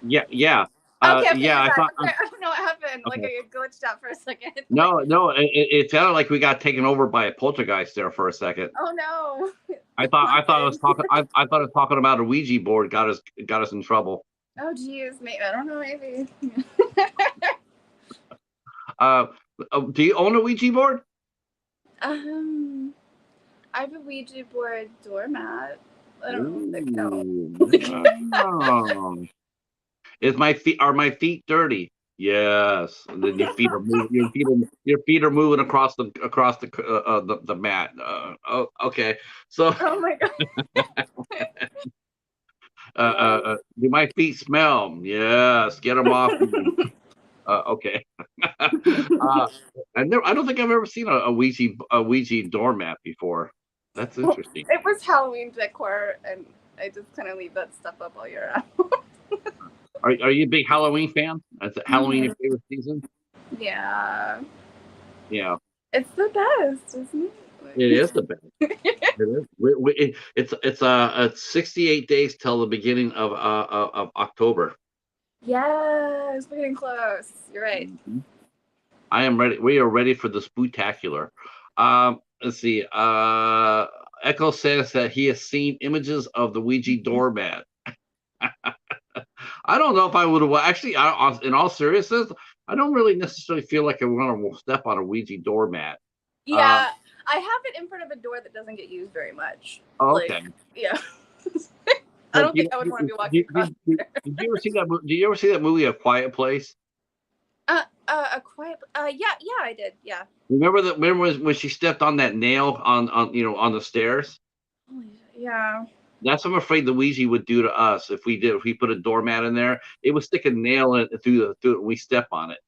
yeah, yeah. Okay, Yeah, you're I back. thought, Okay, I don't know what happened. Like okay. I glitched out for a second. Like, No, no, it sounded like we got taken over by a poltergeist there for a second. oh no, it's I thought I was haunted. talking, I thought I was talking about a Ouija board got us in trouble. Oh geez, maybe I don't know. Maybe. Uh, do you own a Ouija board? um, I have a Ouija board doormat. I don't know if that counts. Ooh, wow. Are my feet dirty? Yes. And then your feet are moving across the mat. Oh, okay. So, Oh my god. do my feet smell? Yes. Get them off me. Okay. I don't think I've ever seen a Ouija doormat before. That's interesting. It was Halloween decor, and I just kind of leave that stuff up all year round. Are you a big Halloween fan? Is it Halloween your Mhm. favorite season? Yeah, Yeah. it's the best, isn't it? It is the best. It is. It's 68 days till the beginning of October. Yes, we're getting close. You're right. Mhm. I am ready. We are ready for the spooktacular. Let's see. Echo says that he has seen images of the Ouija doormat. I don't know if I would have. Actually, in all seriousness, I don't really necessarily feel like I want to step on a Ouija doormat. Yeah, I have it in front of a door that doesn't get used very much. Okay. Like, yeah. I don't think I would want to be walking across there. Did you ever see that? Did you ever see that movie, A Quiet Place? A quiet. Yeah, I did. Yeah. Remember that? Remember when she stepped on that nail on on the stairs? Yeah. That's what I'm afraid the Ouija would do to us if we put a doormat in there. It would stick a nail in it through it and we step on it.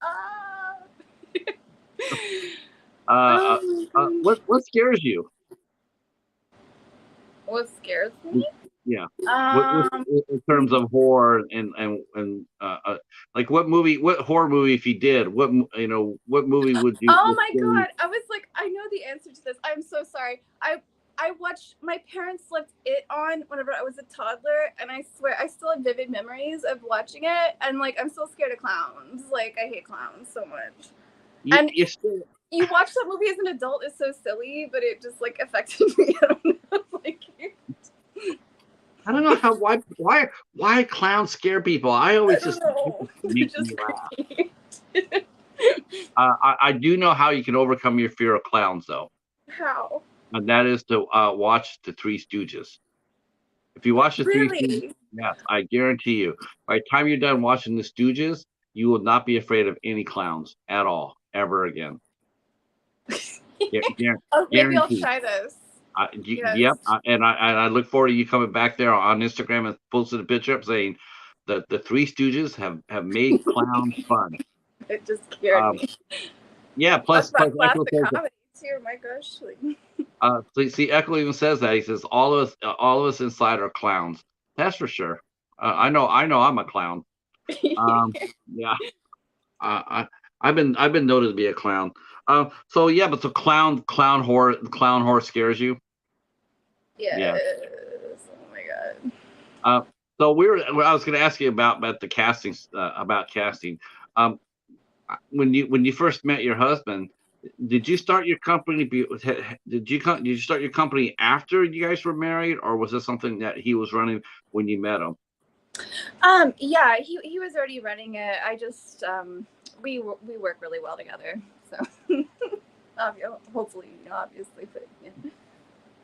What scares you? What scares me? Yeah. In terms of horror and like what horror movie, if you did, what movie would you? Oh my God! I was like, I know the answer to this. I'm so sorry. I watched, my parents left it on whenever I was a toddler, and I swear I still have vivid memories of watching it, and like I'm still scared of clowns. Like I hate clowns so much. You watch that movie as an adult, it's so silly, but it just like affected me. I don't know. Like, I don't know why clowns scare people. I always just make me laugh. I do know how you can overcome your fear of clowns, though. How? And that is to watch the Three Stooges. If you watch the Three Stooges, yes, I guarantee you, by the time you're done watching the Stooges, you will not be afraid of any clowns at all, ever again. Maybe I'll try this. Yes. Yep, and I look forward to you coming back there on Instagram and posting a picture up saying that the Three Stooges have made clowns fun. It just scared me. Yeah, plus classic comedy too. My gosh. See, Echo even says that. He says all of us inside are clowns. That's for sure. I know I'm a clown. Yeah. I've been noted to be a clown. So yeah, but the clown horror scares you. Yes. Yeah. Oh my God. So I was going to ask you about the casting. When you first met your husband, did you start your company? Did you start your company after you guys were married, or was this something that he was running when you met him? Yeah, he was already running it. I just we work really well together. So hopefully, obviously, but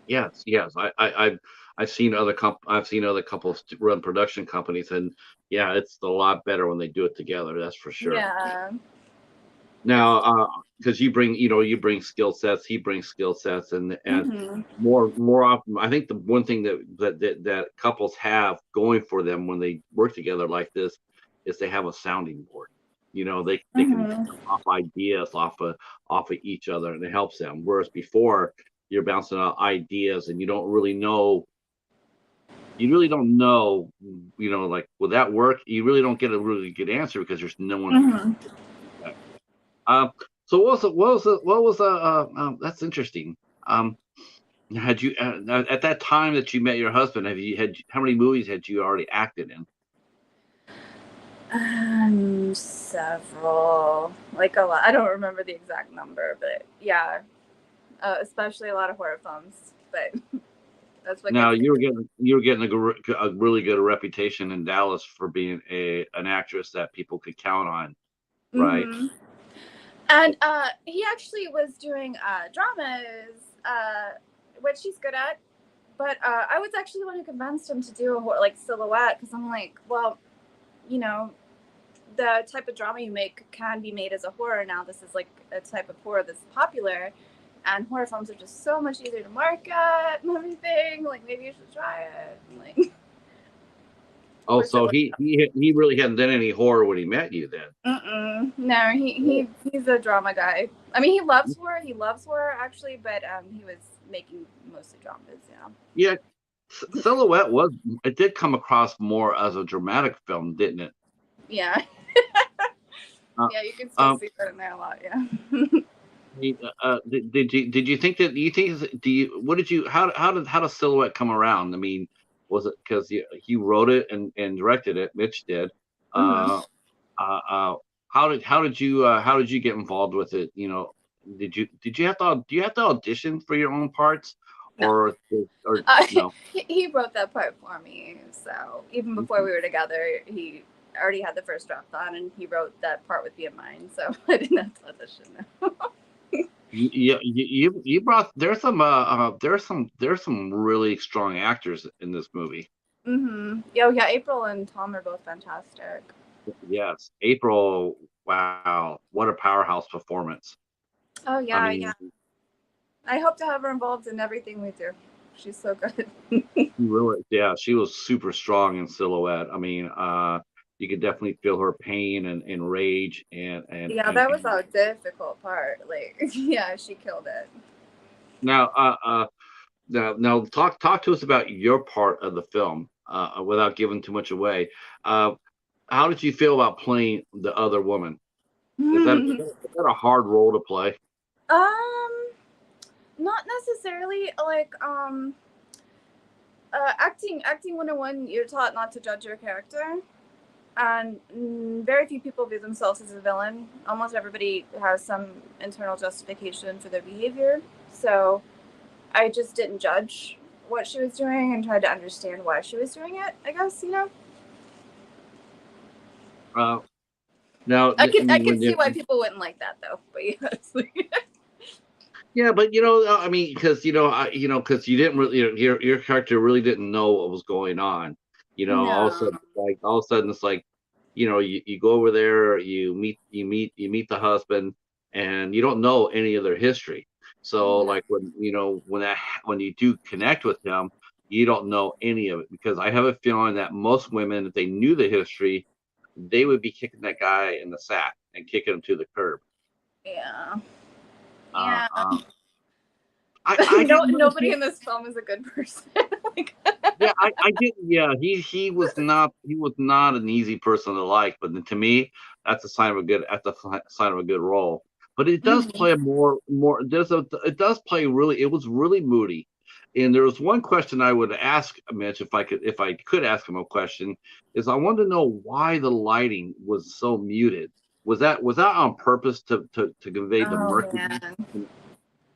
yeah. Yes. I've seen other couples run production companies, and yeah, it's a lot better when they do it together. That's for sure. Yeah. Now, because you bring skill sets, he brings skill sets, and more often, I think the one thing that couples have going for them when they work together like this is they have a sounding board. They can bounce off ideas off of each other, and it helps them. Whereas before, you're bouncing out ideas, and you really don't know, like, will that work? You really don't get a really good answer because there's no one. So what was that's interesting. Had you at that time that you met your husband, how many movies had you already acted in? Several, like a lot. I don't remember the exact number, but yeah, especially a lot of horror films. But that's what. Now you were getting a really good reputation in Dallas for being an actress that people could count on, right? Mm-hmm. And he actually was doing dramas, which he's good at. But I was actually the one who convinced him to do a horror, like Silhouette, because I'm like, well, the type of drama you make can be made as a horror now. This is like a type of horror that's popular, and horror films are just so much easier to market and everything. Like, maybe you should try it. Like, oh, so he really hadn't done any horror when he met you then? No, he's a drama guy. I mean, he loves horror actually, but he was making mostly dramas. Yeah. Silhouette did come across more as a dramatic film, didn't it? Yeah. Yeah, you can still see that in there a lot. Yeah. mean, did you think that do you think do you what did you how did Silhouette come around? I mean, was it because he wrote it and directed it? Mitch did. Hmm. Uh, uh, uh, how did you get involved with it? You know, did you have to do you have to audition for your own parts, No. or Uh, no? he wrote that part for me. So even before we were together, he already had the first draft on, and he wrote that part with me in mind. So I didn't have to audition. No. You brought there's some really strong actors in this movie. Mm-hmm. Yeah, yeah. April and Tom are both fantastic. Yes, April. Wow, what a powerhouse performance! Oh I yeah, yeah. mean, I hope to have her involved in everything we do. She's so good. really, yeah, she was super strong in Silhouette. I mean, you could definitely feel her pain and rage Yeah, that was a difficult part. Like, yeah, she killed it. now, now talk to us about your part of the film, without giving too much away. Uh, how did you feel about playing the other woman? Is that a hard role to play? um, not necessarily. Like, acting 101, you're taught not to judge your character, and very few people view themselves as a villain. Almost everybody has some internal justification for their behavior. So I just didn't judge what she was doing and tried to understand why she was doing it. I guess, you know. Uh, now, I I mean, can see why people wouldn't like that though. But yes. yeah, but I mean, because because you didn't really, your character really didn't know what was going on. All of a No. sudden, it's like, you go over there, you meet the husband, and you don't know any of their history. So, No. like when you do connect with them, you don't know any of it because I have a feeling that most women, if they knew the history, they would be kicking that guy in the sack and kicking him to the curb. Yeah. Uh, Yeah. uh, I No, didn't really nobody feel. in this film is a good person. Like, Yeah, I didn't. Yeah, he was not an easy person to like, but to me, that's a sign of a good sign of a good role. But it does mhm. play a more it does play really, it was really moody. And there was one question I would ask Mitch, if I could ask him a question, is I wanted to know why the lighting was so muted. Was that on purpose to convey the Oh murkiness? man.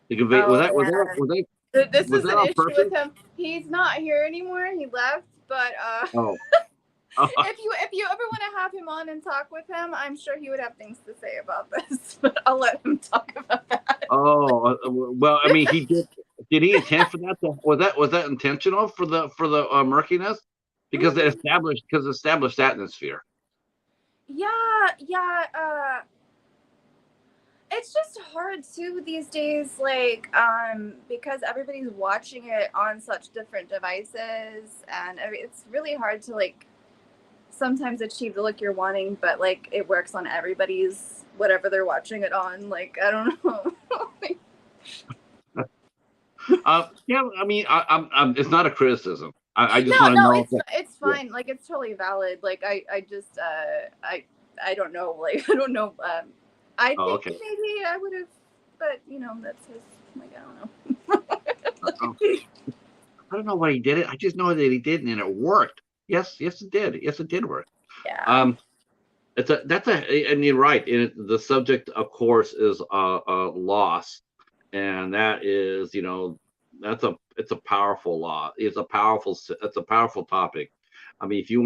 To convey Oh was that man. This was is that an on issue with purpose? him. He's not here anymore. He left. But Oh. if you ever want to have him on and talk with him, I'm sure he would have things to say about this. But I'll let him talk about that. Oh, well, I mean, he did. Did he intend for that? Was that intentional for the murkiness? Because it established atmosphere. Yeah, yeah. It's just hard too these days, like because everybody's watching it on such different devices, and it's really hard to like sometimes achieve the look you're wanting, but like it works on everybody's whatever they're watching it on. Like I don't know. Yeah, I mean, it's not a criticism. I just No, want to no, know if it's yeah. fine. Like it's totally valid. Like I just I don't know. Like I don't know. I Oh, think okay. maybe I would have, but you know that's his. Like I don't know. Uh, I don't know why he did it. I just know that he did, and it worked. Yes, yes, it did. Yes, it did work. Yeah. Um, and you're right. The subject, of course, is loss, and that is, it's a powerful law. It's a powerful topic. I mean, if you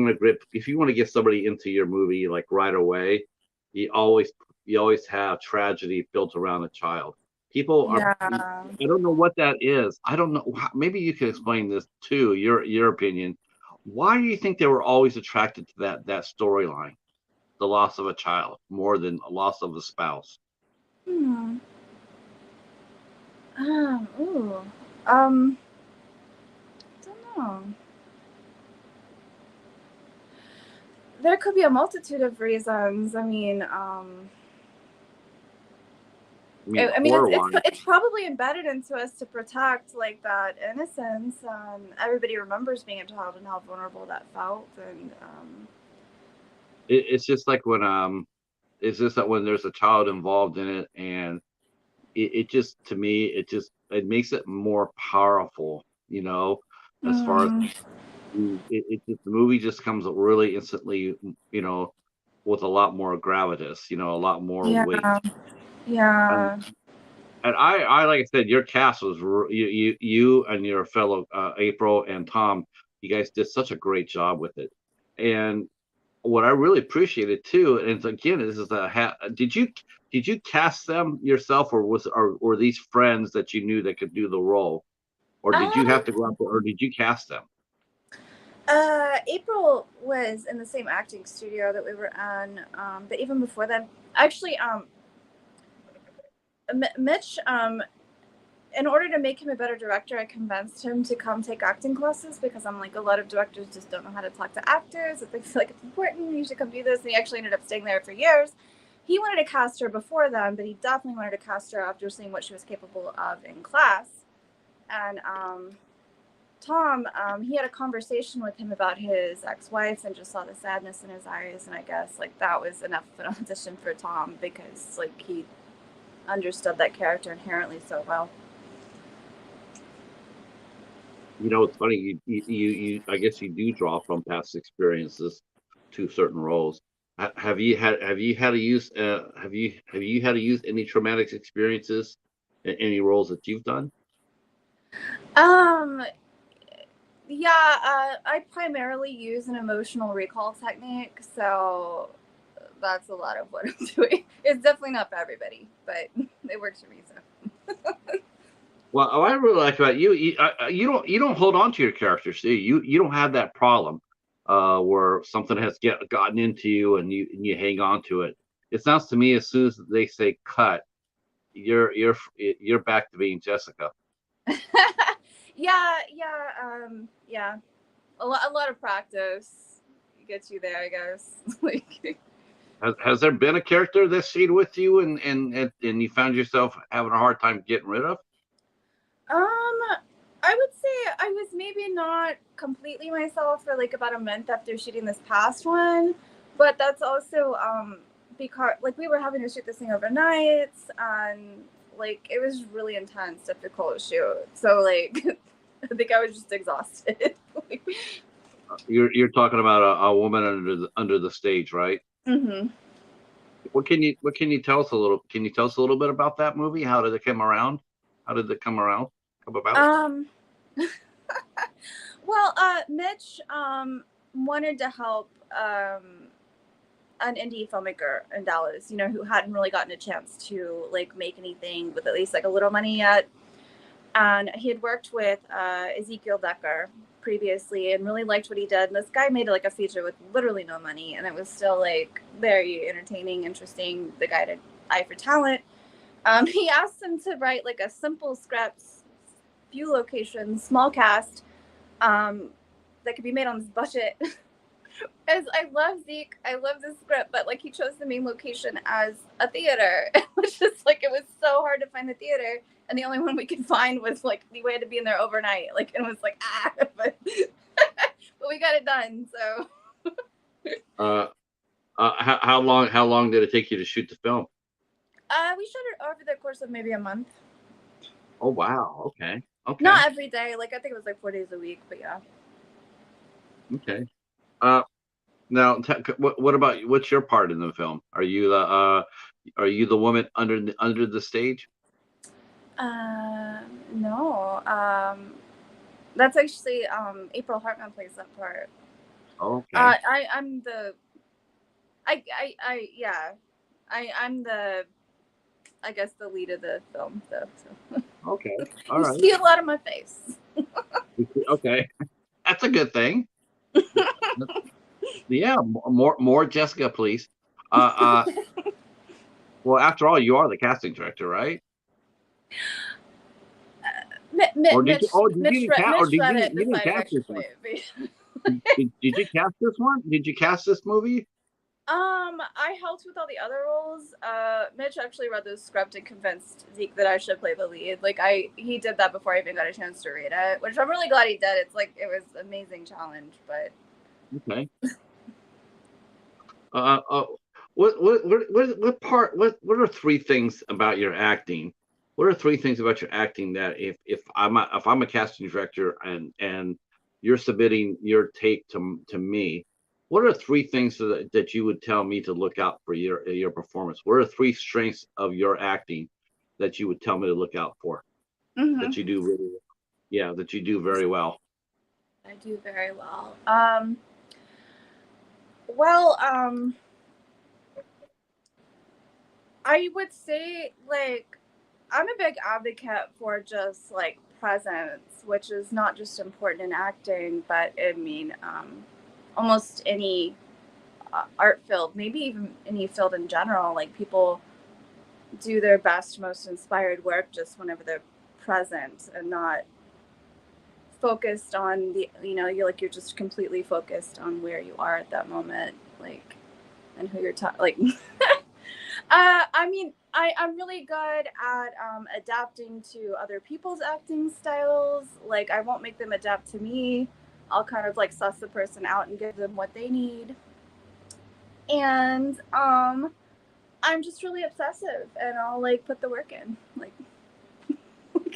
want to get somebody into your movie like right away, you always you always have tragedy built around a child. People are. Yeah. I don't know what that is. I don't know. Maybe you can explain this too. Your opinion. Why do you think they were always attracted to that storyline? The loss of a child more than a loss of a spouse. Hmm. Ooh. Um. Don't know. There could be a multitude of reasons. I mean, I mean, horror wise, it's probably embedded into us to protect like that innocence. Everybody remembers being a child and how vulnerable that felt, and it's just like when it's just that when there's a child involved in it, and it just, to me, it makes it more powerful, as far as Mm, the movie just comes really instantly, with a lot more gravitas, a lot more weight. yeah, And yeah. I like I said, your cast was you and your fellow April and Tom. You guys did such a great job with it. And what I really appreciated too, and again, this is did you cast them yourself, or were these friends that you knew that could do the role, or did you Um, have to go out there, or did you cast them? April was in the same acting studio that we were on, but even before then, actually, Mitch, in order to make him a better director, I convinced him to come take acting classes because I'm like, a lot of directors just don't know how to talk to actors. If they feel like it's important, you should come do this. And he actually ended up staying there for years. He wanted to cast her before then, but he definitely wanted to cast her after seeing what she was capable of in class. And Tom, he had a conversation with him about his ex-wife and just saw the sadness in his eyes. And I guess like that was enough of an audition for Tom because like he understood that character inherently so well. It's funny. I guess you do draw from past experiences to certain roles. Have you had to use have you had to use any traumatic experiences in any roles that you've done? Um, yeah, I primarily use an emotional recall technique, so that's a lot of what I'm doing. It's definitely not for everybody, but it works for me. So Well, what I really like about you don't hold on to your characters, do you? You don't have that problem where something has gotten into you and you hang on to it. It sounds to me as soon as they say cut, you're back to being Jessica. yeah, yeah, a lot of practice gets you there, I guess. Like, Has there been a character that stayed with you and you found yourself having a hard time getting rid of? I would say I was maybe not completely myself for like about a month after shooting this past one, but that's also because like we were having to shoot this thing overnight and like it was really intense, difficult shoot. So like I think I was just exhausted. You're talking about a woman under the stage, right? hmm What can you tell us a little? Can you tell us a little bit about that movie? How did it come around? How did it come around? Come about? Um, well, Mitch wanted to help an indie filmmaker in Dallas, who hadn't really gotten a chance to like make anything with at least like a little money yet. And he had worked with Ezekiel Decker previously and really liked what he did. And this guy made like a feature with literally no money, and it was still like very entertaining, interesting. The guy had an eye for talent. He asked him to write like a simple script, few locations, small cast, that could be made on this budget. As I love Zeke, I love this script, but like he chose the main location as a theater, which is like it was so hard to find the theater, and the only one we could find was like we had to be in there overnight. Like it was like but but we got it done. So Uh, how long did it take you to shoot the film? we shot it over the course of maybe a month. Oh wow. Okay. Okay. Not every day. Like I think it was like 4 days a week, but yeah. Okay. Uh, Now, what about what's your part in the film? Are you the woman under the stage? No. That's actually April Hartman plays that part. Okay. I'm the I yeah. I'm the I guess the lead of the film though. So Okay. All you right. see a lot of my face. Okay. That's a good thing. Yeah. More Jessica, please. Uh. Well, after all, you are the casting director, right? Or did you? Oh, did you Mitch didn't cast? Or Mitch did read you? it, You didn't decided cast actually this play one? it. Did you cast this one? Did you cast this movie? I helped with all the other roles. Mitch actually read the script and convinced Zeke that I should play the lead. Like he did that before I even got a chance to read it, which I'm really glad he did. It's like it was an amazing challenge, but Okay. Uh. What are three things about your acting What are three things about your acting that if I'm a casting director and you're submitting your take to me, what are three things that you would tell me to look out for your performance? What are three strengths of your acting that you would tell me to look out for that Hmm. you do really well? Yeah, that you do very well. I do very well. Well, I would say like I'm a big advocate for just like presence, which is not just important in acting, but I mean, almost any art field, maybe even any field in general. Like people do their best, most inspired work just whenever they're present and not focused on the, you're just completely focused on where you are at that moment, like, and who you're talking, like, I mean, I'm really good at adapting to other people's acting styles. Like, I won't make them adapt to me. I'll kind of like suss the person out and give them what they need. And I'm just really obsessive, and I'll like put the work in. Like,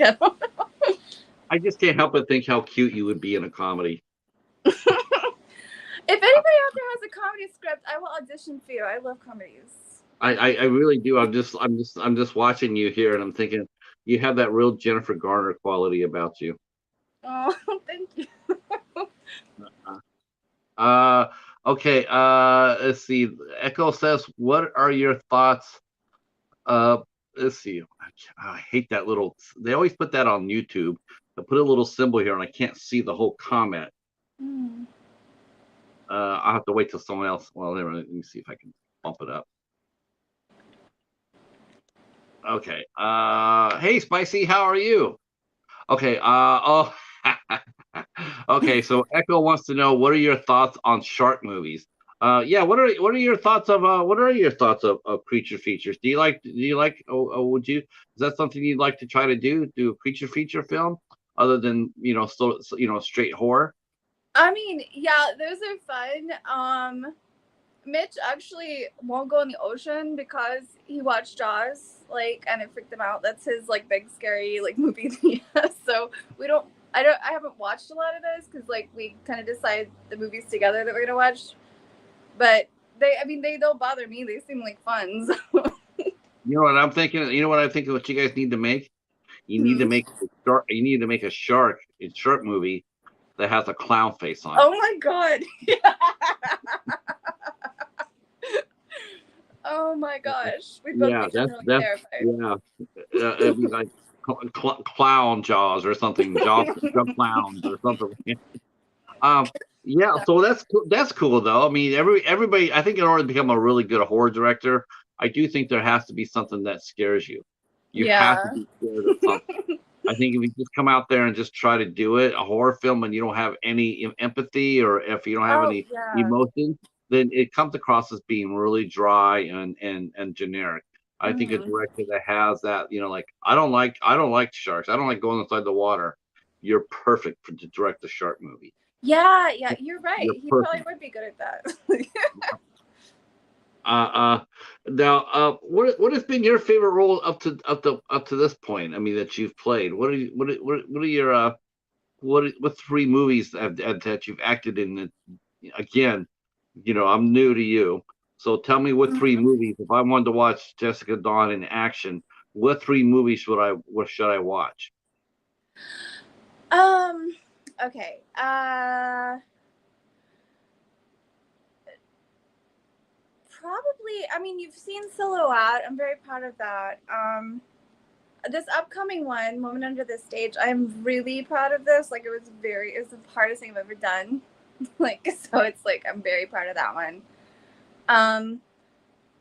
I don't know. I just can't help but think how cute you would be in a comedy. If anybody out there has a comedy script, I will audition for you. I love comedies. I really do. I'm just watching you here, and I'm thinking you have that real Jennifer Garner quality about you. Oh, thank you. Uh, okay. Let's see. Echo says, "What are your thoughts?" Uh, let's see. I hate that little. They always put that on YouTube. They put a little symbol here, and I can't see the whole comment. Mm. I'll have to wait till someone else. Well, let me see if I can bump it up. Okay. Hey, Spicy, how are you? Okay. Oh. Okay. So Echo wants to know, what are your thoughts on shark movies? Yeah. What are your thoughts of creature features? Would you? Is that something you'd like to try to do? Do a creature feature film other than straight horror? I mean, yeah, those are fun. Mitch actually won't go in the ocean because he watched Jaws, like, and it freaked him out. That's his like big scary like movie that he has. So we don't. I haven't watched a lot of those because like we kind of decide the movies together that we're gonna watch. But I mean, they don't bother me. They seem like fun. So. You know what I'm thinking? You know what I'm thinking? What you guys need to make? You need to Hmm. make a shark. You need to make a shark movie that has a clown face on it. Oh my god. Oh my gosh. We'd both Yeah, become that's really that's terrified. yeah. It'd be like clown jaws or something, clowns or something. Um, yeah. So that's cool though. I mean, everybody. I think in order to become a really good horror director, I do think there has to be something that scares you. You have to Yeah. be scared of something. I think if you just come out there and just try to do it, a horror film, and you don't have any empathy, or if you don't have Oh any yeah. emotion, then it comes across as being really dry and generic. I think a Hmm. director that has that, like I don't like sharks. I don't like going inside the water. You're perfect to direct a shark movie. Yeah, yeah, you're right. You're He probably perfect. would be good at that. Uh, uh, Now, what has been your favorite role up to this point? I mean, that you've played. What are your what three movies that you've acted in? Again, I'm new to you, so tell me what three Mhm. movies. If I wanted to watch Jessica Dawn in action, what three movies should I watch? Um, okay. Probably, I mean, you've seen Silhouette. I'm very proud of that. This upcoming one, Woman Under the Stage, I'm really proud of this. Like, it was the hardest thing I've ever done. Like, so it's like, I'm very proud of that one. Um,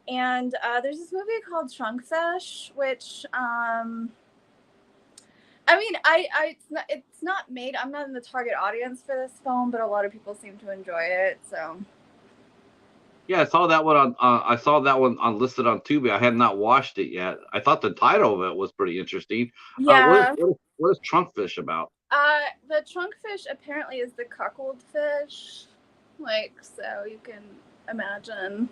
and there's this movie called Trunkfish, which, I mean, it's not made. I'm not in the target audience for this film, but a lot of people seem to enjoy it. So Yeah, I saw that one on listed on Tubi. I had not watched it yet. I thought the title of it was pretty interesting. What is yeah, what is Trunkfish about? the trunkfish apparently is the cuckold fish, like so you can imagine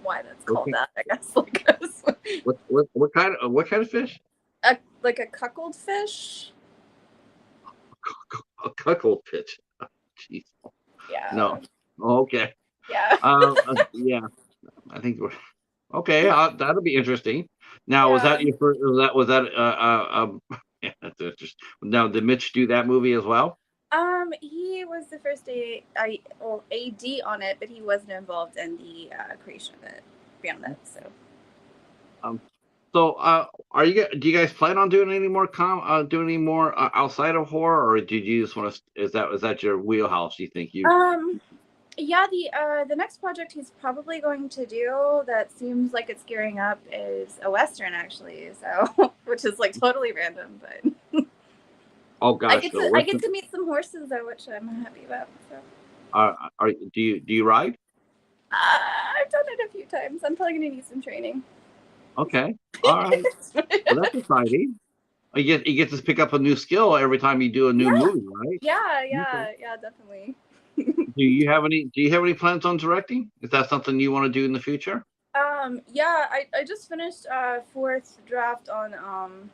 why that's What called kind, that. I guess like what kind of fish? like a cuckold fish. A cuckold pitch. Jeez. Yeah. No. Okay. Yeah. Yeah. I think we're okay. That'll be interesting. Now, was that Yeah. your first? Yeah, that's interesting. Now, did Mitch do that movie as well? He was the first AD on it, but he wasn't involved in the creation of it beyond that. So. Um, so, do you guys plan on doing any more outside of horror, or did you just want to? Is that your wheelhouse? You think you? Yeah, the next project he's probably going to do that seems like it's gearing up is a Western, actually. So, which is like totally random, but Oh gosh, I get to meet some horses though, which I'm happy about. So. Do you ride? I've done it a few times. I'm probably going to need some training. Okay, all right. Well, that's exciting. You get to pick up a new skill every time you do a new movie, right? Yeah, definitely. Do you have any plans on directing? Is that something you want to do in the future? Yeah, I just finished fourth draft on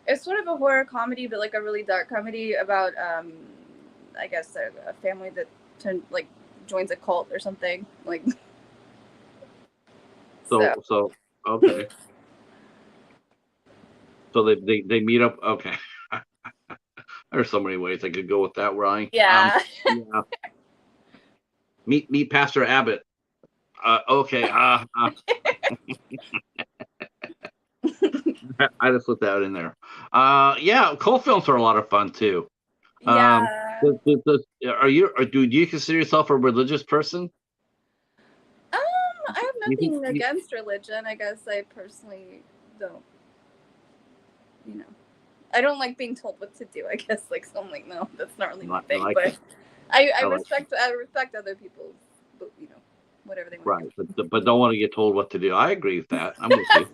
it's sort of a horror comedy, but like a really dark comedy about I guess a family that joins a cult or something like. So okay. So they meet up. Okay. There's so many ways I could go with that, Ryan. Yeah. Yeah. Meet Pastor Abbott. Okay. I just put that in there. Yeah, cult films are a lot of fun too. Yeah. Do you consider yourself a religious person? I have nothing against religion. I guess I personally don't. I don't like being told what to do. I guess so I'm like, no, that's not really my thing. But I respect other people's, whatever they want. Right, but don't want to get told what to do. I agree with that. I'm with you.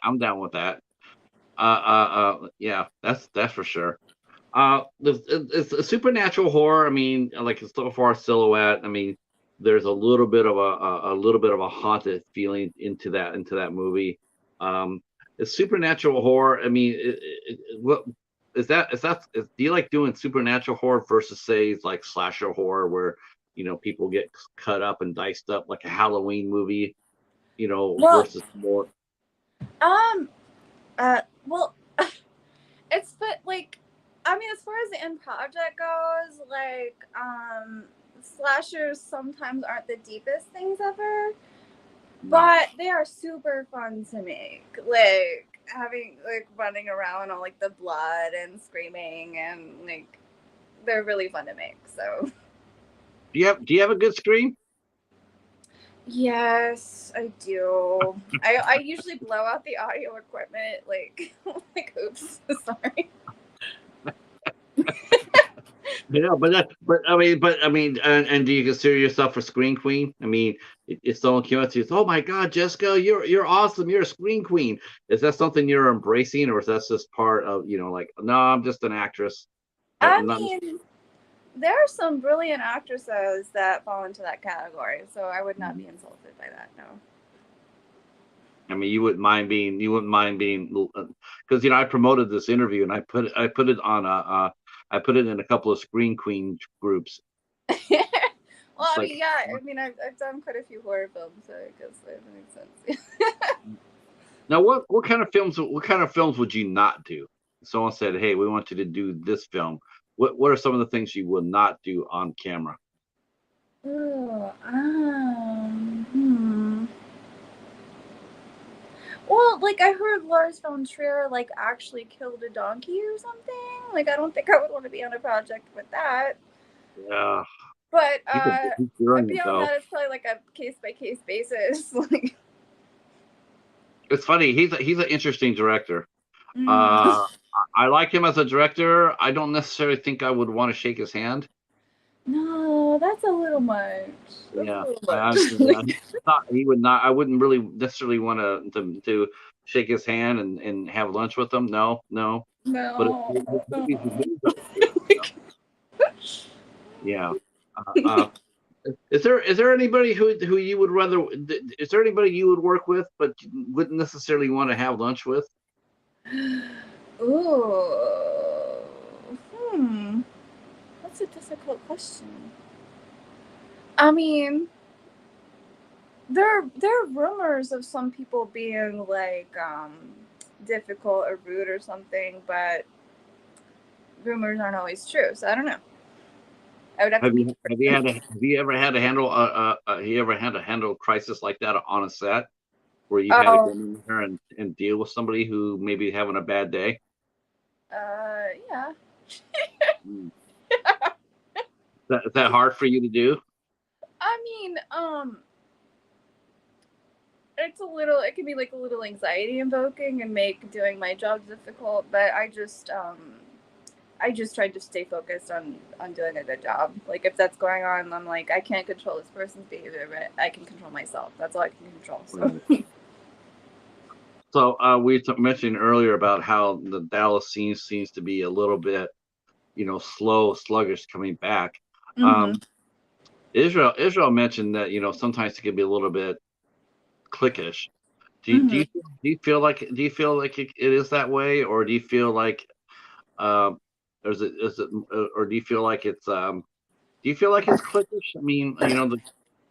I'm down with that. Yeah, that's for sure. It's a supernatural horror. I mean, like it's so far silhouette. I mean, there's a little bit of a haunted feeling into that movie. It's supernatural horror. I mean, what is that? Do you like doing supernatural horror versus say like slasher horror where people get cut up and diced up like a Halloween movie, versus more? Well, it's I mean, as far as the end project goes, slashers sometimes aren't the deepest things ever, but they are super fun to make. Having running around all the blood and screaming and they're really fun to make. So. Do you have a good scream? Yes, I do. I usually blow out the audio equipment. Oops, sorry. Yeah, but I mean, and do you consider yourself a screen queen? I mean, if someone came up to you, oh my God, Jessica, you're awesome, you're a screen queen. Is that something you're embracing, or is that just part of no, I'm just an actress? I mean, there are some brilliant actresses that fall into that category, so I would not be insulted by that. No. I mean, you wouldn't mind being, because I promoted this interview and I put it I put it in a couple of screen queen groups. Well, I mean, yeah, I mean, I've done quite a few horror films, so I guess that makes sense. Now, what kind of films would you not do? If someone said, "Hey, we want you to do this film." What are some of the things you will not do on camera? Oh, Well, I heard Lars von Trier actually killed a donkey or something. I don't think I would want to be on a project with that. Yeah. But beyond that, it's probably a case-by-case basis. It's funny. He's an interesting director. I like him as a director. I don't necessarily think I would want to shake his hand. No, that's a little much. He would not. I wouldn't really necessarily want to shake his hand and have lunch with him. No. But yeah. Is there anybody who you would rather? Is there anybody you would work with but wouldn't necessarily want to have lunch with? Ooh. That's a difficult question. I mean, there are rumors of some people being like difficult or rude or something, but rumors aren't always true. So I don't know. I would have to meet the person. Have you ever had to handle you ever had to handle a crisis like that on a set where you've had to go Oh, in there and deal with somebody who may be having a bad day? yeah. Mm. Is that hard for you to do? I mean, it's a little. It can be like a little anxiety invoking and make doing my job difficult. But I just tried to stay focused on doing a good job. Like if that's going on, I'm like I can't control this person's behavior, but I can control myself. That's all I can control. So. Right. So we mentioned earlier about how the Dallas scene seems to be a little bit, slow, sluggish coming back. Mm-hmm. Um, Israel mentioned that sometimes it can be a little bit cliquish. Mm-hmm. Do you feel like it is that way, or do you feel like um, or do you feel like it's cliquish? I mean,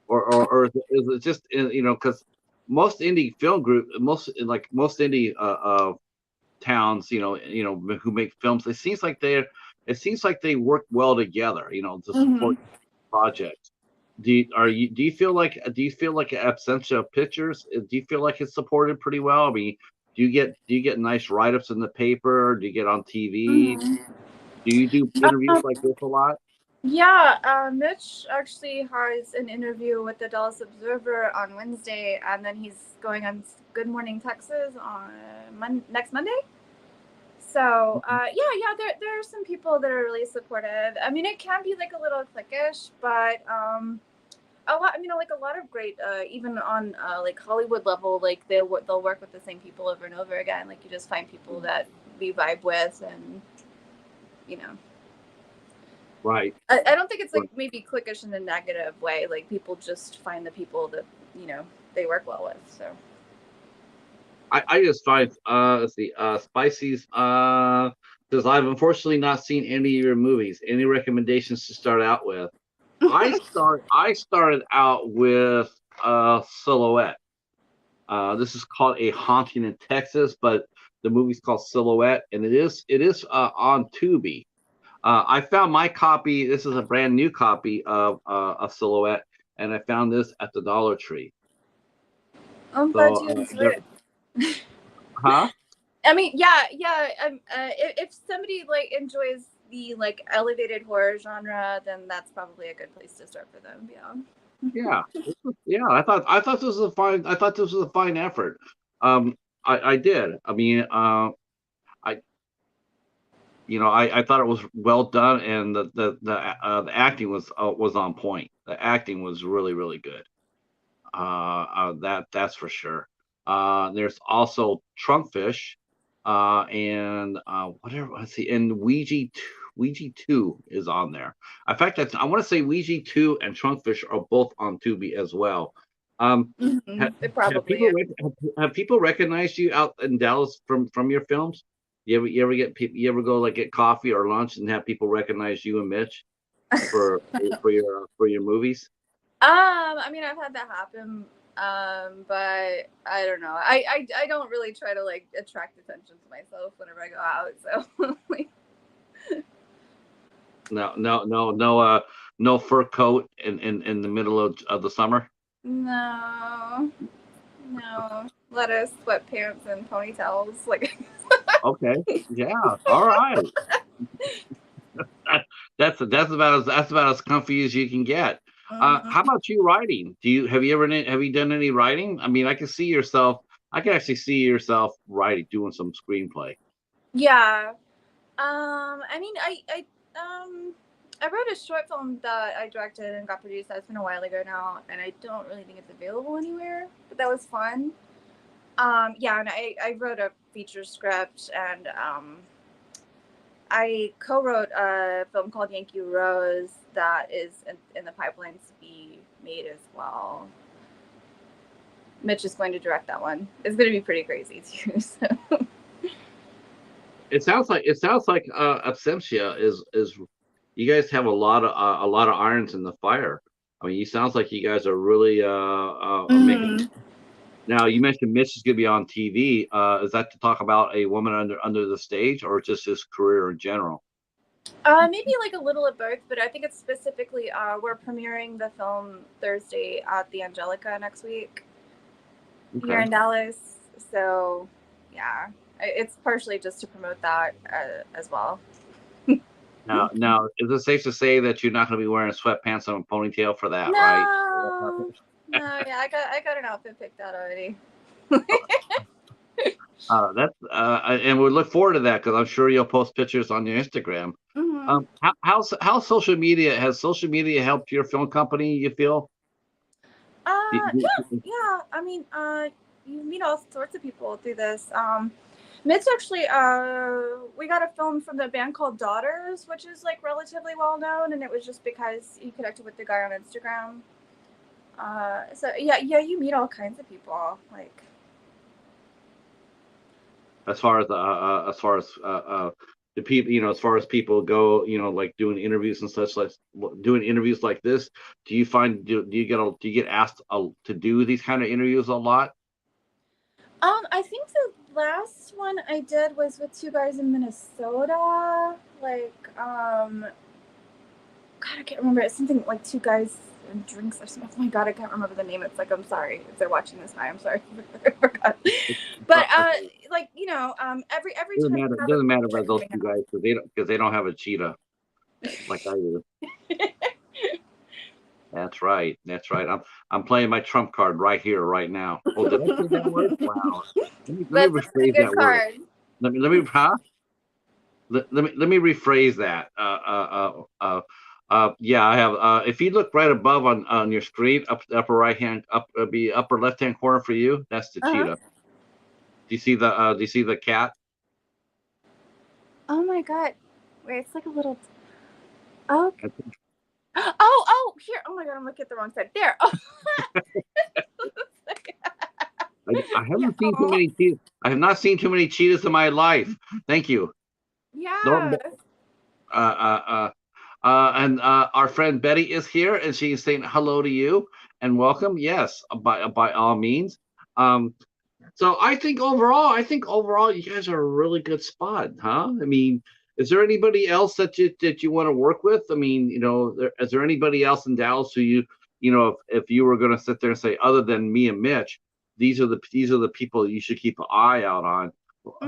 or is it just because most indie film group, most indie towns, who make films, it seems like they work well together, to Mm-hmm. support projects. Do you feel like Absentia Pictures? Do you feel like it's supported pretty well? I mean, do you get nice write ups in the paper? Do you get on TV? Mm-hmm. Do you do interviews like this a lot? Yeah, Mitch actually has an interview with the Dallas Observer on Wednesday, and then he's going on Good Morning Texas on next Monday. So, yeah, there are some people that are really supportive. I mean, it can be like a little cliquish, but a lot. I mean, like a lot of great, even on like Hollywood level, like they'll work with the same people over and over again. Like you just find people that we vibe with, and you know. Right. I don't think it's like maybe cliquish in a negative way. Like people just find the people that they work well with. So. I just find let's see, Spicy's says I've unfortunately not seen any of your movies. Any recommendations to start out with? I started out with Silhouette. This is called A Haunting in Texas, but the movie's called Silhouette, and it is on Tubi. I found my copy. This is a brand new copy of a Silhouette, and I found this at the Dollar Tree. I'm glad So, you enjoyed it. huh? I mean, yeah, yeah. If somebody like enjoys the like elevated horror genre, then that's probably a good place to start for them. Yeah. Yeah, yeah. I thought this was a fine. I thought this was a fine effort. I did. I mean, I I thought it was well done, and the acting was on point. The acting was really good. That's for sure. There's also Trunkfish, and whatever. Let's see, and Ouija 2 is on there. In fact, I want to say Ouija 2 and Trunkfish are both on Tubi as well. Mm-hmm. Have, It probably is. have people recognized you out in Dallas from your films? You ever go like get coffee or lunch and have people recognize you and Mitch for for your movies? I mean, I've had that happen, but I don't know. I don't really try to like attract attention to myself whenever I go out. So, like, No fur coat in the middle of the summer. no, no, lettuce, sweatpants, and ponytails. Like, Okay, yeah, all right. That's about as comfy as you can get. How mm, about you writing? Have you done any writing? I mean, I can see yourself. I can actually see yourself writing, doing some screenplay. yeah. I mean, I wrote a short film that I directed and got produced. That's been a while ago now, and I don't really think it's available anywhere. But that was fun. Yeah, and I wrote a feature script, and I co-wrote a film called Yankee Rose that is in the pipeline to be made as well. Mitch is going to direct that one. It's going to be pretty crazy too. So. it sounds like Absentia is you guys have a lot of irons in the fire. I mean, you sounds like you guys are really making. Mm. Now you mentioned Mitch is going to be on TV. Is that to talk about a woman under the stage, or just his career in general? Maybe like a little of both, but I think it's specifically we're premiering the film Thursday at the Angelica next week here Okay. in Dallas. So, yeah, it's partially just to promote that as well. Now, is it safe to say that you're not going to be wearing sweatpants and a ponytail for that, right? No, no, yeah, I got an outfit picked out already. That's and we look forward to that because I'm sure you'll post pictures on your Instagram. Hmm. How social media has social media helped your film company? You feel? Yeah, yeah. I mean, you meet all sorts of people through this. Mitch actually, we got a film from the band called Daughters, which is like relatively well known, and it was just because he connected with the guy on Instagram. So yeah, yeah, you meet all kinds of people. Like, As far as the people, as far as people go, like doing interviews and such, like doing interviews like this, do you get asked to do these kind of interviews a lot? I think the last one I did was with two guys in Minnesota. Like, God, I can't remember. It's something like two guys and drinks or something. Oh my God, I can't remember the name. It's like, I'm sorry if they're watching this. Hi, I'm sorry. I forgot. But like every Doesn't time matter. we It have a doesn't matter about project those coming two guys because they don't have a cheetah like I do. out. That's right. That's right. I'm playing my trump card right here, right now. Oh, did I say that word? Wow. Let me That's a rephrase good that word. card. Huh? Let me rephrase that. Yeah, I have. If you look right above on your screen, upper right hand, be upper left hand corner for you. That's the Uh-huh. cheetah. Do you see the cat? Oh my God. Wait, it's like a little. Oh. Oh, here. Oh my God, I'm looking at the wrong side. There. Oh. I Yeah. haven't seen too Oh. many cheetahs. I have not seen too many cheetahs in my life. Thank you. No, Yeah. and our friend Betty is here, and she's saying hello to you and welcome. Yes, by all means. Um, so I think overall, you guys are a really good spot, huh? I mean, is there anybody else that you want to work with? I mean, is there anybody else in Dallas who if you were going to sit there and say, other than me and Mitch, these are the people you should keep an eye out on.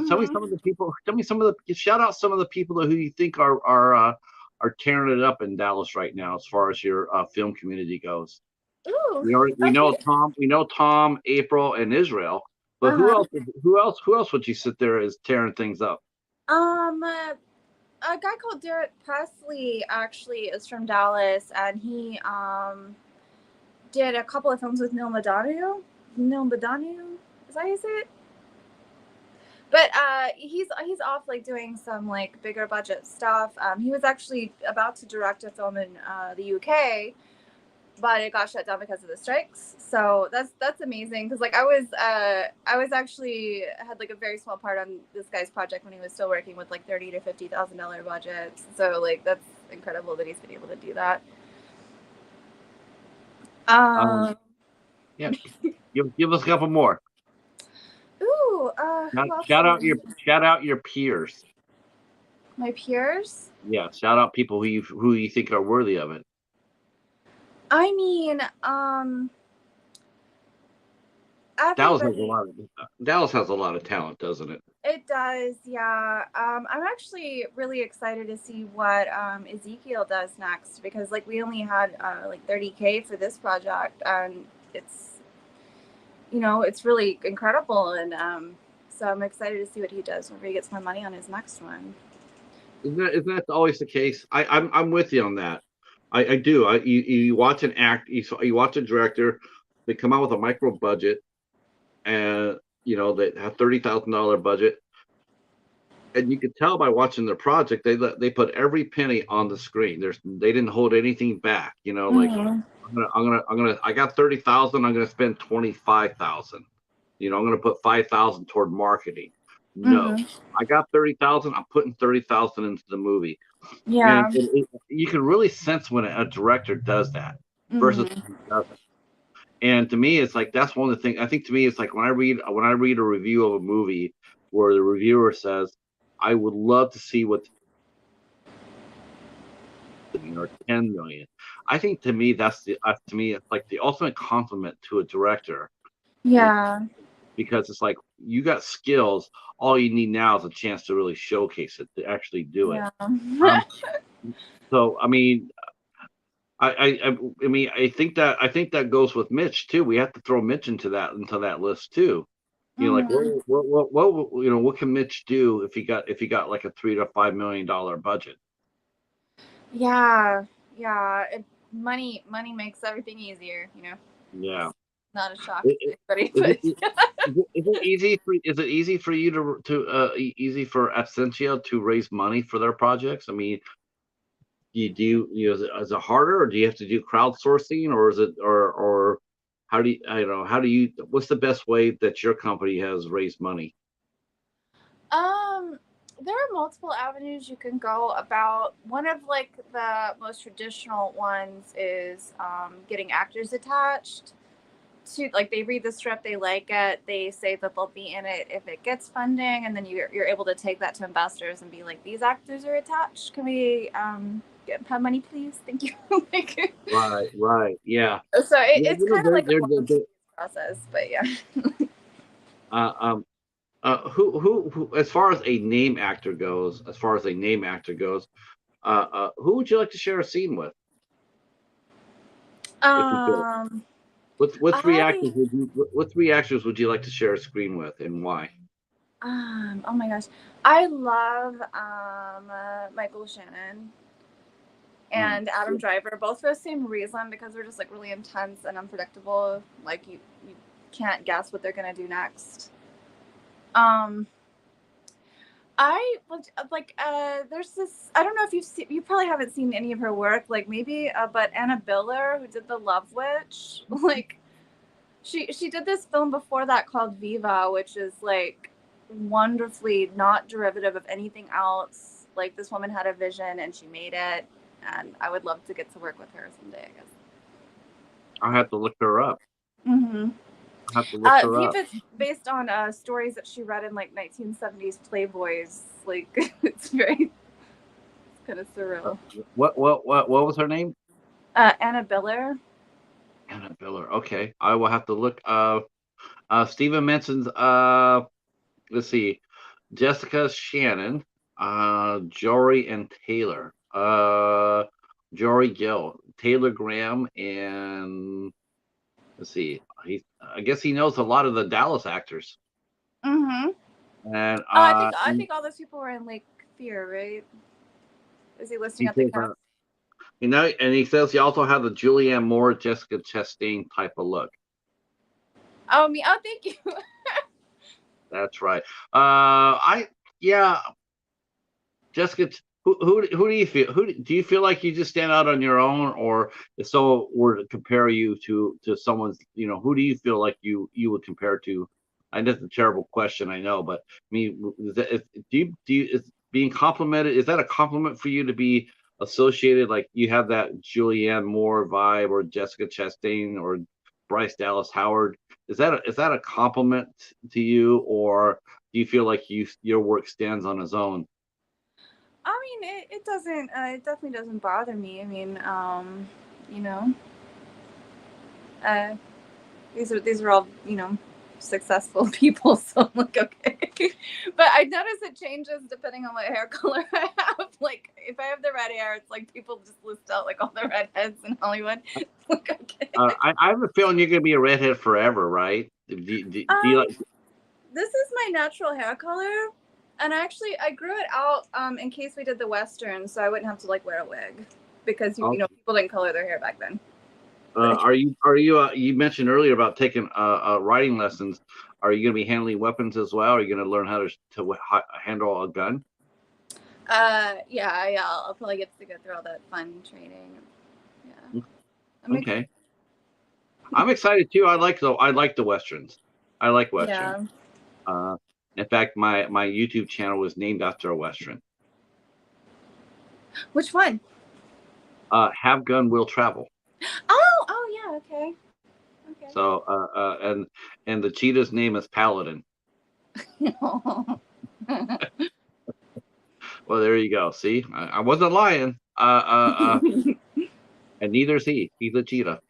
Tell me some Mm-hmm. of the people. Tell me some of the shout out some of the people who you think are tearing it up in Dallas right now as far as your film community goes. Ooh. We know Okay. Tom, April, and Israel, but who Uh-huh. else? Who else would you sit there as tearing things up? A guy called Derek Presley actually is from Dallas, and he did a couple of films with Neil Madanu. Neil Madanu, is that how you say it? But he's off like doing some like bigger budget stuff. He was actually about to direct a film in the UK, but it got shut down because of the strikes. So that's amazing because like I was actually had like a very small part on this guy's project when he was still working with like $30,000 to $50,000 budgets. So like that's incredible that he's been able to do that. Um, Um. yeah, give us a couple more. Ooh. Shout Who else shout am out I? your peers. My peers. Yeah, shout out people who you think are worthy of it. I mean, Dallas has a everybody. lot of Dallas has a lot of talent, doesn't it? It does, yeah. I'm actually really excited to see what Ezekiel does next because like we only had like 30K for this project, and it's really incredible, and so I'm excited to see what he does whenever he gets more money on his next one. Isn't that always the case? I'm with you on that. I do. You watch an act, you watch a director, they come out with a micro budget, and they have $30,000 budget, and you could tell by watching their project they put every penny on the screen. They didn't hold anything back. Like Mm-hmm. I got 30,000. I'm gonna spend 25,000. I'm gonna put 5,000 toward marketing. No, Mm-hmm. I got 30,000. I'm putting 30,000 into the movie, and, Yeah. you can really sense when a director does that versus Mm-hmm. when he doesn't. And to me, it's like that's one of the things. I think to me, it's like when I read a review of a movie where the reviewer says, "I would love to see what or 10 million." I think to me that's to me it's like the ultimate compliment to a director, is Yeah. because it's like you got skills. All you need now is a chance to really showcase it, to actually do it. Yeah. Um, so I mean, I mean, I think that goes with Mitch too. We have to throw Mitch into that list too. You know, like Mm-hmm. you know, what can Mitch do if he got like a $3 to $5 million budget? Yeah. Yeah. Money makes everything easier, you know. Yeah. Not a shock I- to anybody, Is but is it easy for you easy for Absentia to raise money for their projects? I mean, you know, is it harder, or do you have to do crowdsourcing, or is it or how do you, I don't know, how do you, what's the best way that your company has raised money? um there are multiple avenues you can go about. One of like the most traditional ones is getting actors attached to, like, they read the script, they like it, they say that they'll be in it if it gets funding, and then you're able to take that to investors and be like, these actors are attached, can we have money please, thank you. Like, Right, yeah. so Yeah, it's you know, kind of like a long they're process, but yeah. uh, um who as far as a name actor goes, who would you like to share a scene with, if you could? um I What three actors would you like to share a screen with, and why? oh my gosh, I love Michael Shannon Mm. and Adam Driver, both for the same reason, because they're just like really intense and unpredictable. Like you can't guess what they're gonna do next. Um, I was like, there's this. I don't know if you probably haven't seen any of her work, like maybe, but Anna Biller, who did The Love Witch, like she did this film before that called Viva, which is like wonderfully not derivative of anything else. Like, this woman had a vision and she made it, and I would love to get to work with her someday, I guess. I have to look her up. Mm-hmm. I have to look her up. Viva's based on stories that she read in like 1970s Playboys. Like, it's very kind of surreal. What was her name? Anna Biller. Anna Biller. Okay, I will have to look. Steven mentions. Let's see, Jessica Shannon, Jory and Taylor, Jory Gill, Taylor Graham, and let's see, I guess he knows a lot of the Dallas actors. Mm-hmm. And I think all those people were in Lake Fear, right? Is he listing he out the says, cast? you know, and he says he also has the Julianne Moore, Jessica Chastain type of look. Oh, me. Oh, thank you. That's right. I Yeah, Jessica, who do you feel? Do you feel like you just stand out on your own, or if someone were to compare you to someone's, you know, who do you feel like you would compare to? I know that's a terrible question, I know, but I mean, do you is being complimented, is that a compliment for you to be associated, like you have that Julianne Moore vibe, or Jessica Chastain, or Bryce Dallas Howard? Is that a compliment to you, or do you feel like your work stands on its own? I mean, it doesn't. It definitely doesn't bother me. I mean, you know, uh, these are all, you know, successful people, so I'm like, okay. But I notice it changes depending on what hair color I have. Like, if I have the red hair, it's like people just list out like all the redheads in Hollywood. Like, okay. I have a feeling you're gonna be a redhead forever, right? Do you like? Um, this is my natural hair color, and I grew it out in case we did the Western, so I wouldn't have to like wear a wig, because you know, people didn't color their hair back then. But Are you you mentioned earlier about taking writing lessons? Are you gonna be handling weapons as well? Are you gonna learn how to handle a gun? yeah, I'll probably get to go through all that fun training. Yeah, I'm excited. Okay, I'm excited too. I like the westerns. I like westerns. Yeah. Uh, In fact, my YouTube channel was named after a Western. Which one? Have Gun Will Travel. Oh yeah, okay. Okay. So and the cheetah's name is Paladin. Well, there you go. See, I wasn't lying. And neither is he. He's a cheetah.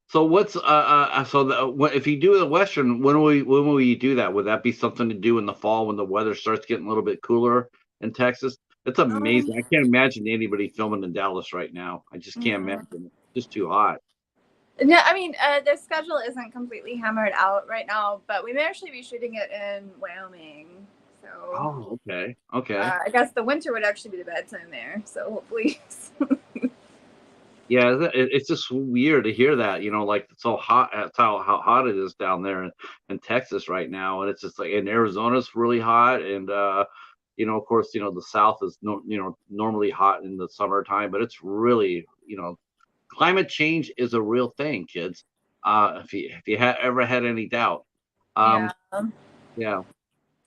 So what's if you do the Western, when will you do that? Would that be something to do in the fall when the weather starts getting a little bit cooler in Texas? It's amazing. I can't imagine anybody filming in Dallas right now. I just can't imagine. It's just too hot. No, I mean, the schedule isn't completely hammered out right now, but we may actually be shooting it in Wyoming. So. Oh, okay. Okay. I guess the winter would actually be the bad time there. So hopefully. Yeah, it's just weird to hear that, like it's so hot. That's how hot it is down there in Texas right now, and it's just like in Arizona's really hot, and of course, the South is normally hot in the summertime, but it's really, climate change is a real thing, kids. If you ever had any doubt, yeah,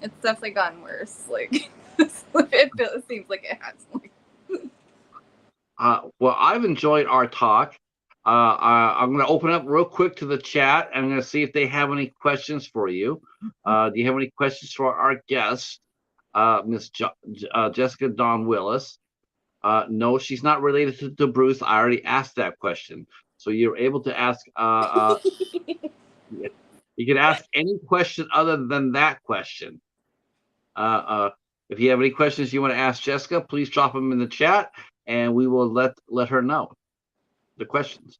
it's definitely gotten worse. Like it seems like it has. Well, I've enjoyed our talk. I'm going to open up real quick to the chat. I'm going to see if they have any questions for you. Do you have any questions for our guest, Miss Jessica Dawn Willis? No, she's not related to Bruce. I already asked that question. So you're able to ask, you can ask any question other than that question. If you have any questions you want to ask Jessica, please drop them in the chat, and we will let her know the questions.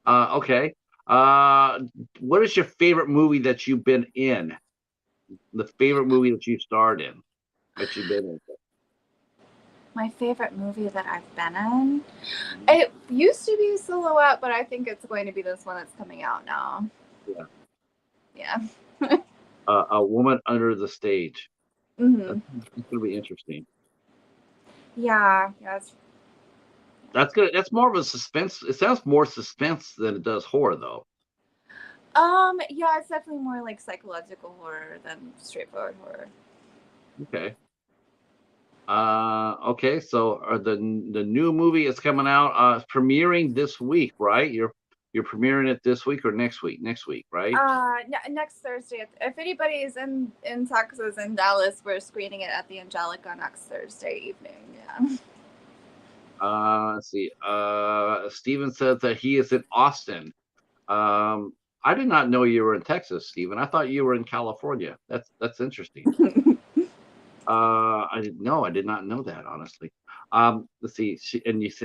Okay. What is your favorite movie that you've been in? The favorite movie that you starred in, that you've been in? My favorite movie that I've been in? It used to be Silhouette, but I think it's going to be this one that's coming out now. Yeah. A Woman Under the Stage. Mm-hmm. It's going to be interesting. Yeah. That's good. That's more of a suspense. It sounds more suspense than it does horror, though. Yeah, it's definitely more like psychological horror than straightforward horror. Okay. Okay. So the new movie is coming out. It's premiering this week, right? You're premiering it this week or next week? Next week, right? Next Thursday. If anybody is in Texas, in Dallas, we're screening it at the Angelica next Thursday evening. Yeah. Let's see. Steven says that he is in Austin. I did not know you were in Texas, Steven. I thought you were in California. That's interesting. I did not know that, honestly. Let's see.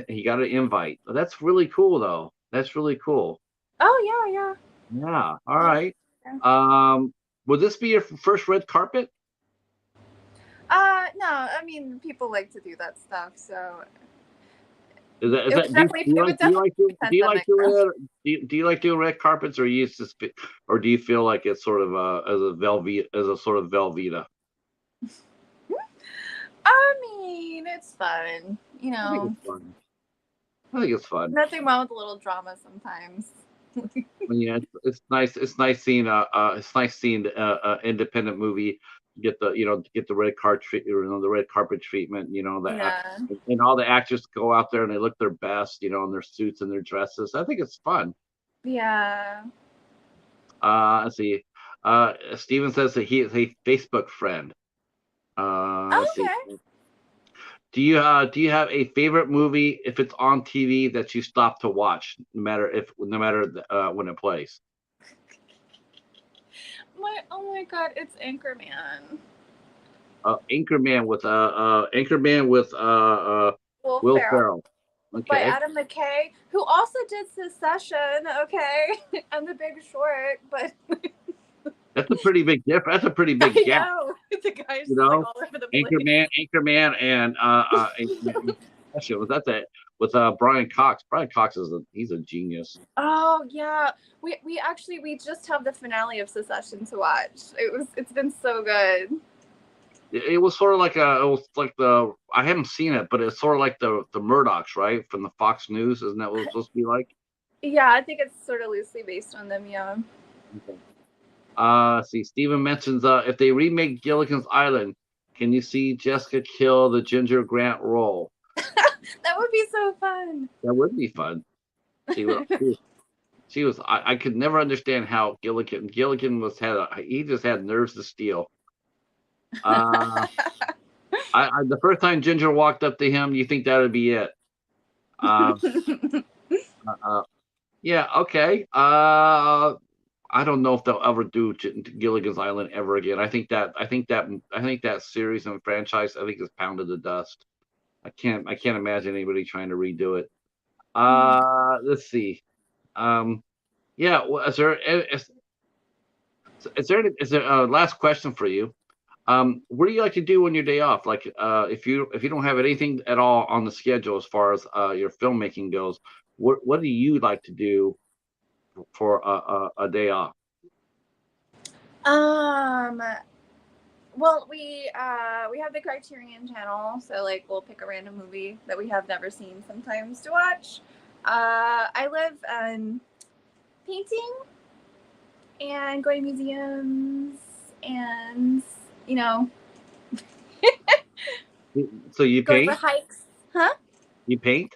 He got an invite. That's really cool, though. That's really cool. Oh yeah. Yeah. All right. Will this be your first red carpet? No. I mean, people like to do that stuff, so. Do you like doing red carpets, or do you feel like it's sort of as a sort of Velveeta? I mean, it's fun, I think it's fun. Nothing wrong with a little drama sometimes. Yeah, it's nice. It's nice seeing independent movie get the red carpet treatment. And all the actors go out there and they look their best, in their suits and their dresses. I think it's fun. Yeah. Let's see. Steven says that he is a Facebook friend. Okay. Do you have a favorite movie if it's on TV that you stop to watch, no matter when it plays? Oh my God, it's Anchorman. Anchorman with Will Ferrell. Okay. By Adam McKay, who also did Succession, okay, and The Big Short, but that's a pretty big difference. That's a pretty big gap. I know. The guy's just like all over the place. Anchorman, and actually, was that with Brian Cox? Brian Cox he's a genius. Oh yeah, we just have the finale of Succession to watch. It's been so good. It was sort of like I haven't seen it, but it's sort of like the Murdochs, right, from the Fox News. Isn't that what it's supposed to be like? Yeah, I think it's sort of loosely based on them. Yeah. Okay. See, Steven mentions if they remake Gilligan's Island, can you see Jessica kill the Ginger Grant role? That would be so fun. That would be fun. She would. She was. I could never understand how Gilligan was he just had nerves of steel. Uh, the first time Ginger walked up to him, you think that would be it. Uh, uh, yeah. Okay. I don't know if they'll ever do Gilligan's Island ever again. I think that series and franchise is pounded to dust. I can't imagine anybody trying to redo it. Let's see. Yeah. Well, is there last question for you? What do you like to do on your day off? Like, if you don't have anything at all on the schedule as far as your filmmaking goes, what do you like to do for a day off? Well, we have the Criterion channel, so like we'll pick a random movie that we have never seen sometimes to watch. I live painting and going to museums and So you go paint? for hikes. Huh? You paint?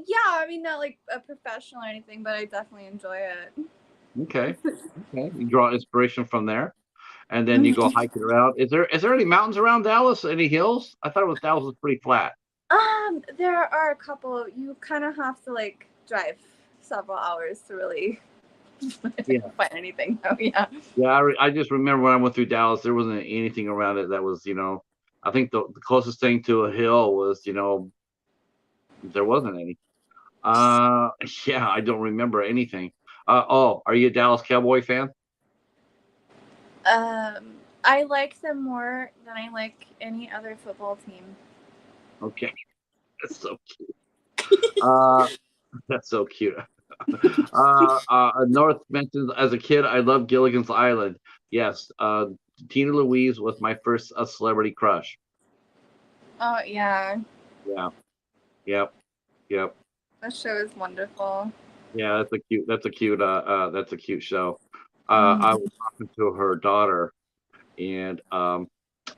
Yeah, I mean, not like a professional or anything, but I definitely enjoy it. Okay. Okay. You draw inspiration from there, and then you go hiking around. Is there any mountains around Dallas? Any hills? I thought Dallas was pretty flat. There are a couple. You kind of have to like drive several hours to really find anything. Oh yeah. Yeah, I just remember when I went through Dallas, there wasn't anything around it that was, I think the closest thing to a hill was, there wasn't any. Yeah, I don't remember anything. Are you a Dallas Cowboy fan? I like them more than I like any other football team. Okay, that's so cute. That's so cute. North mentions as a kid, I loved Gilligan's Island. Yes, Tina Louise was my first celebrity crush. Oh yeah. Yeah, yep, yep. That show is wonderful. Yeah, that's a cute show. I was talking to her daughter, and her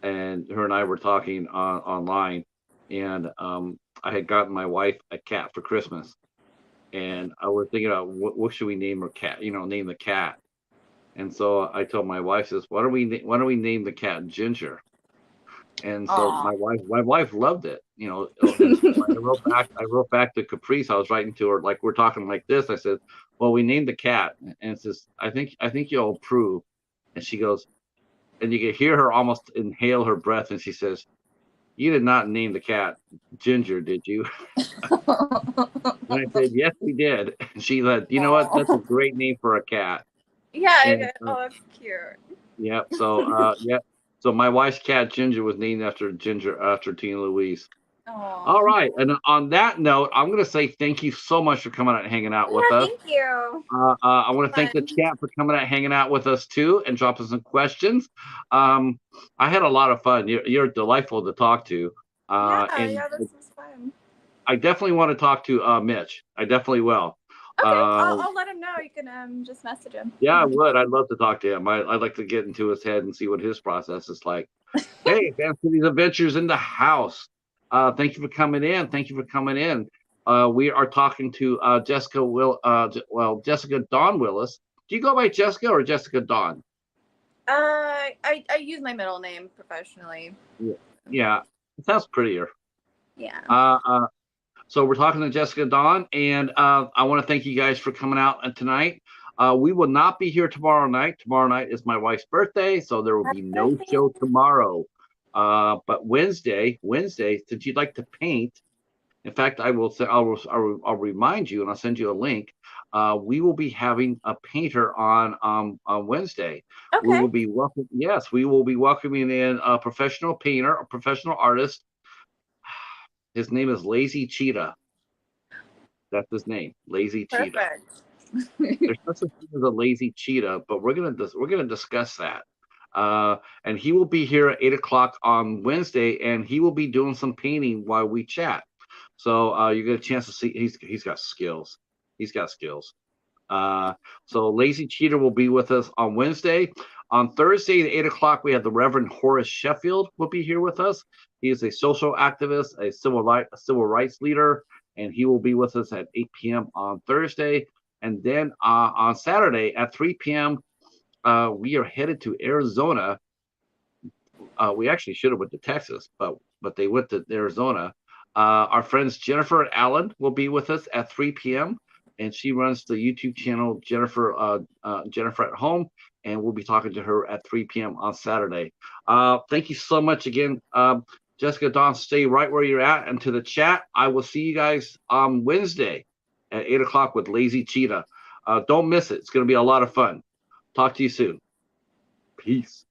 and I were talking online, and I had gotten my wife a cat for Christmas, and I was thinking about what should we name her cat? Name the cat. And so I told my wife, says, why don't we name the cat Ginger? And so my wife loved it. And so I wrote back to Caprice. I was writing to her like we're talking like this. I said, well, we named the cat, and it says, I think you'll approve. And she goes, and you could hear her almost inhale her breath, and she says, you did not name the cat Ginger, did you? And I said, yes, we did. And she said, you know what? That's a great name for a cat. Yeah. And, That's cute. Yep. So So my wife's cat Ginger was named after Tina Louise. Aww. All right. And on that note, I'm going to say thank you so much for coming out and hanging out with us. Thank you. I want to thank the chat for coming out and hanging out with us too, and dropping some questions. I had a lot of fun. You're delightful to talk to. Yeah, this was fun. I definitely want to talk to Mitch. I definitely will. Okay, I'll let him know. You can just message him. Yeah, I would. I'd love to talk to him. I'd like to get into his head and see what his process is like. Hey, Fan Cities Adventures in the house. Thank you for coming in. Thank you for coming in. We are talking to Jessica Dawn Willis. Do you go by Jessica or Jessica Dawn? I use my middle name professionally. Yeah, it sounds prettier. Yeah. So we're talking to Jessica Dawn, and I want to thank you guys for coming out tonight. We will not be here tomorrow night. Tomorrow night is my wife's birthday, so there will be no show tomorrow. But Wednesday, since you'd like to paint, in fact, I'll remind you, and I'll send you a link. We will be having a painter on Wednesday. Okay. We will be welcoming in a professional painter, a professional artist. His name is Lazy Cheetah. That's his name, Lazy Cheetah. There's no such thing as a lazy cheetah, but we're gonna discuss that. And he will be here at 8:00 on Wednesday, and he will be doing some painting while we chat. So you get a chance to see he's got skills. He's got skills. So Lazy Cheetah will be with us on Wednesday. On Thursday at 8 o'clock, we have the Reverend Horace Sheffield will be here with us. He is a social activist, a civil rights leader, and he will be with us at 8 p.m. on Thursday. And then on Saturday at 3 p.m., we are headed to Arizona. We actually should have went to Texas, but they went to Arizona. Our friends Jennifer and Alan will be with us at 3 p.m. and she runs the YouTube channel Jennifer at Home, and we'll be talking to her at 3 p.m. on Saturday. Thank you so much again, Jessica Dawn. Stay right where you're at, and to the chat, I will see you guys on Wednesday at 8 o'clock with Lazy Cheetah. Don't miss it. It's going to be a lot of fun. Talk to you soon. Peace.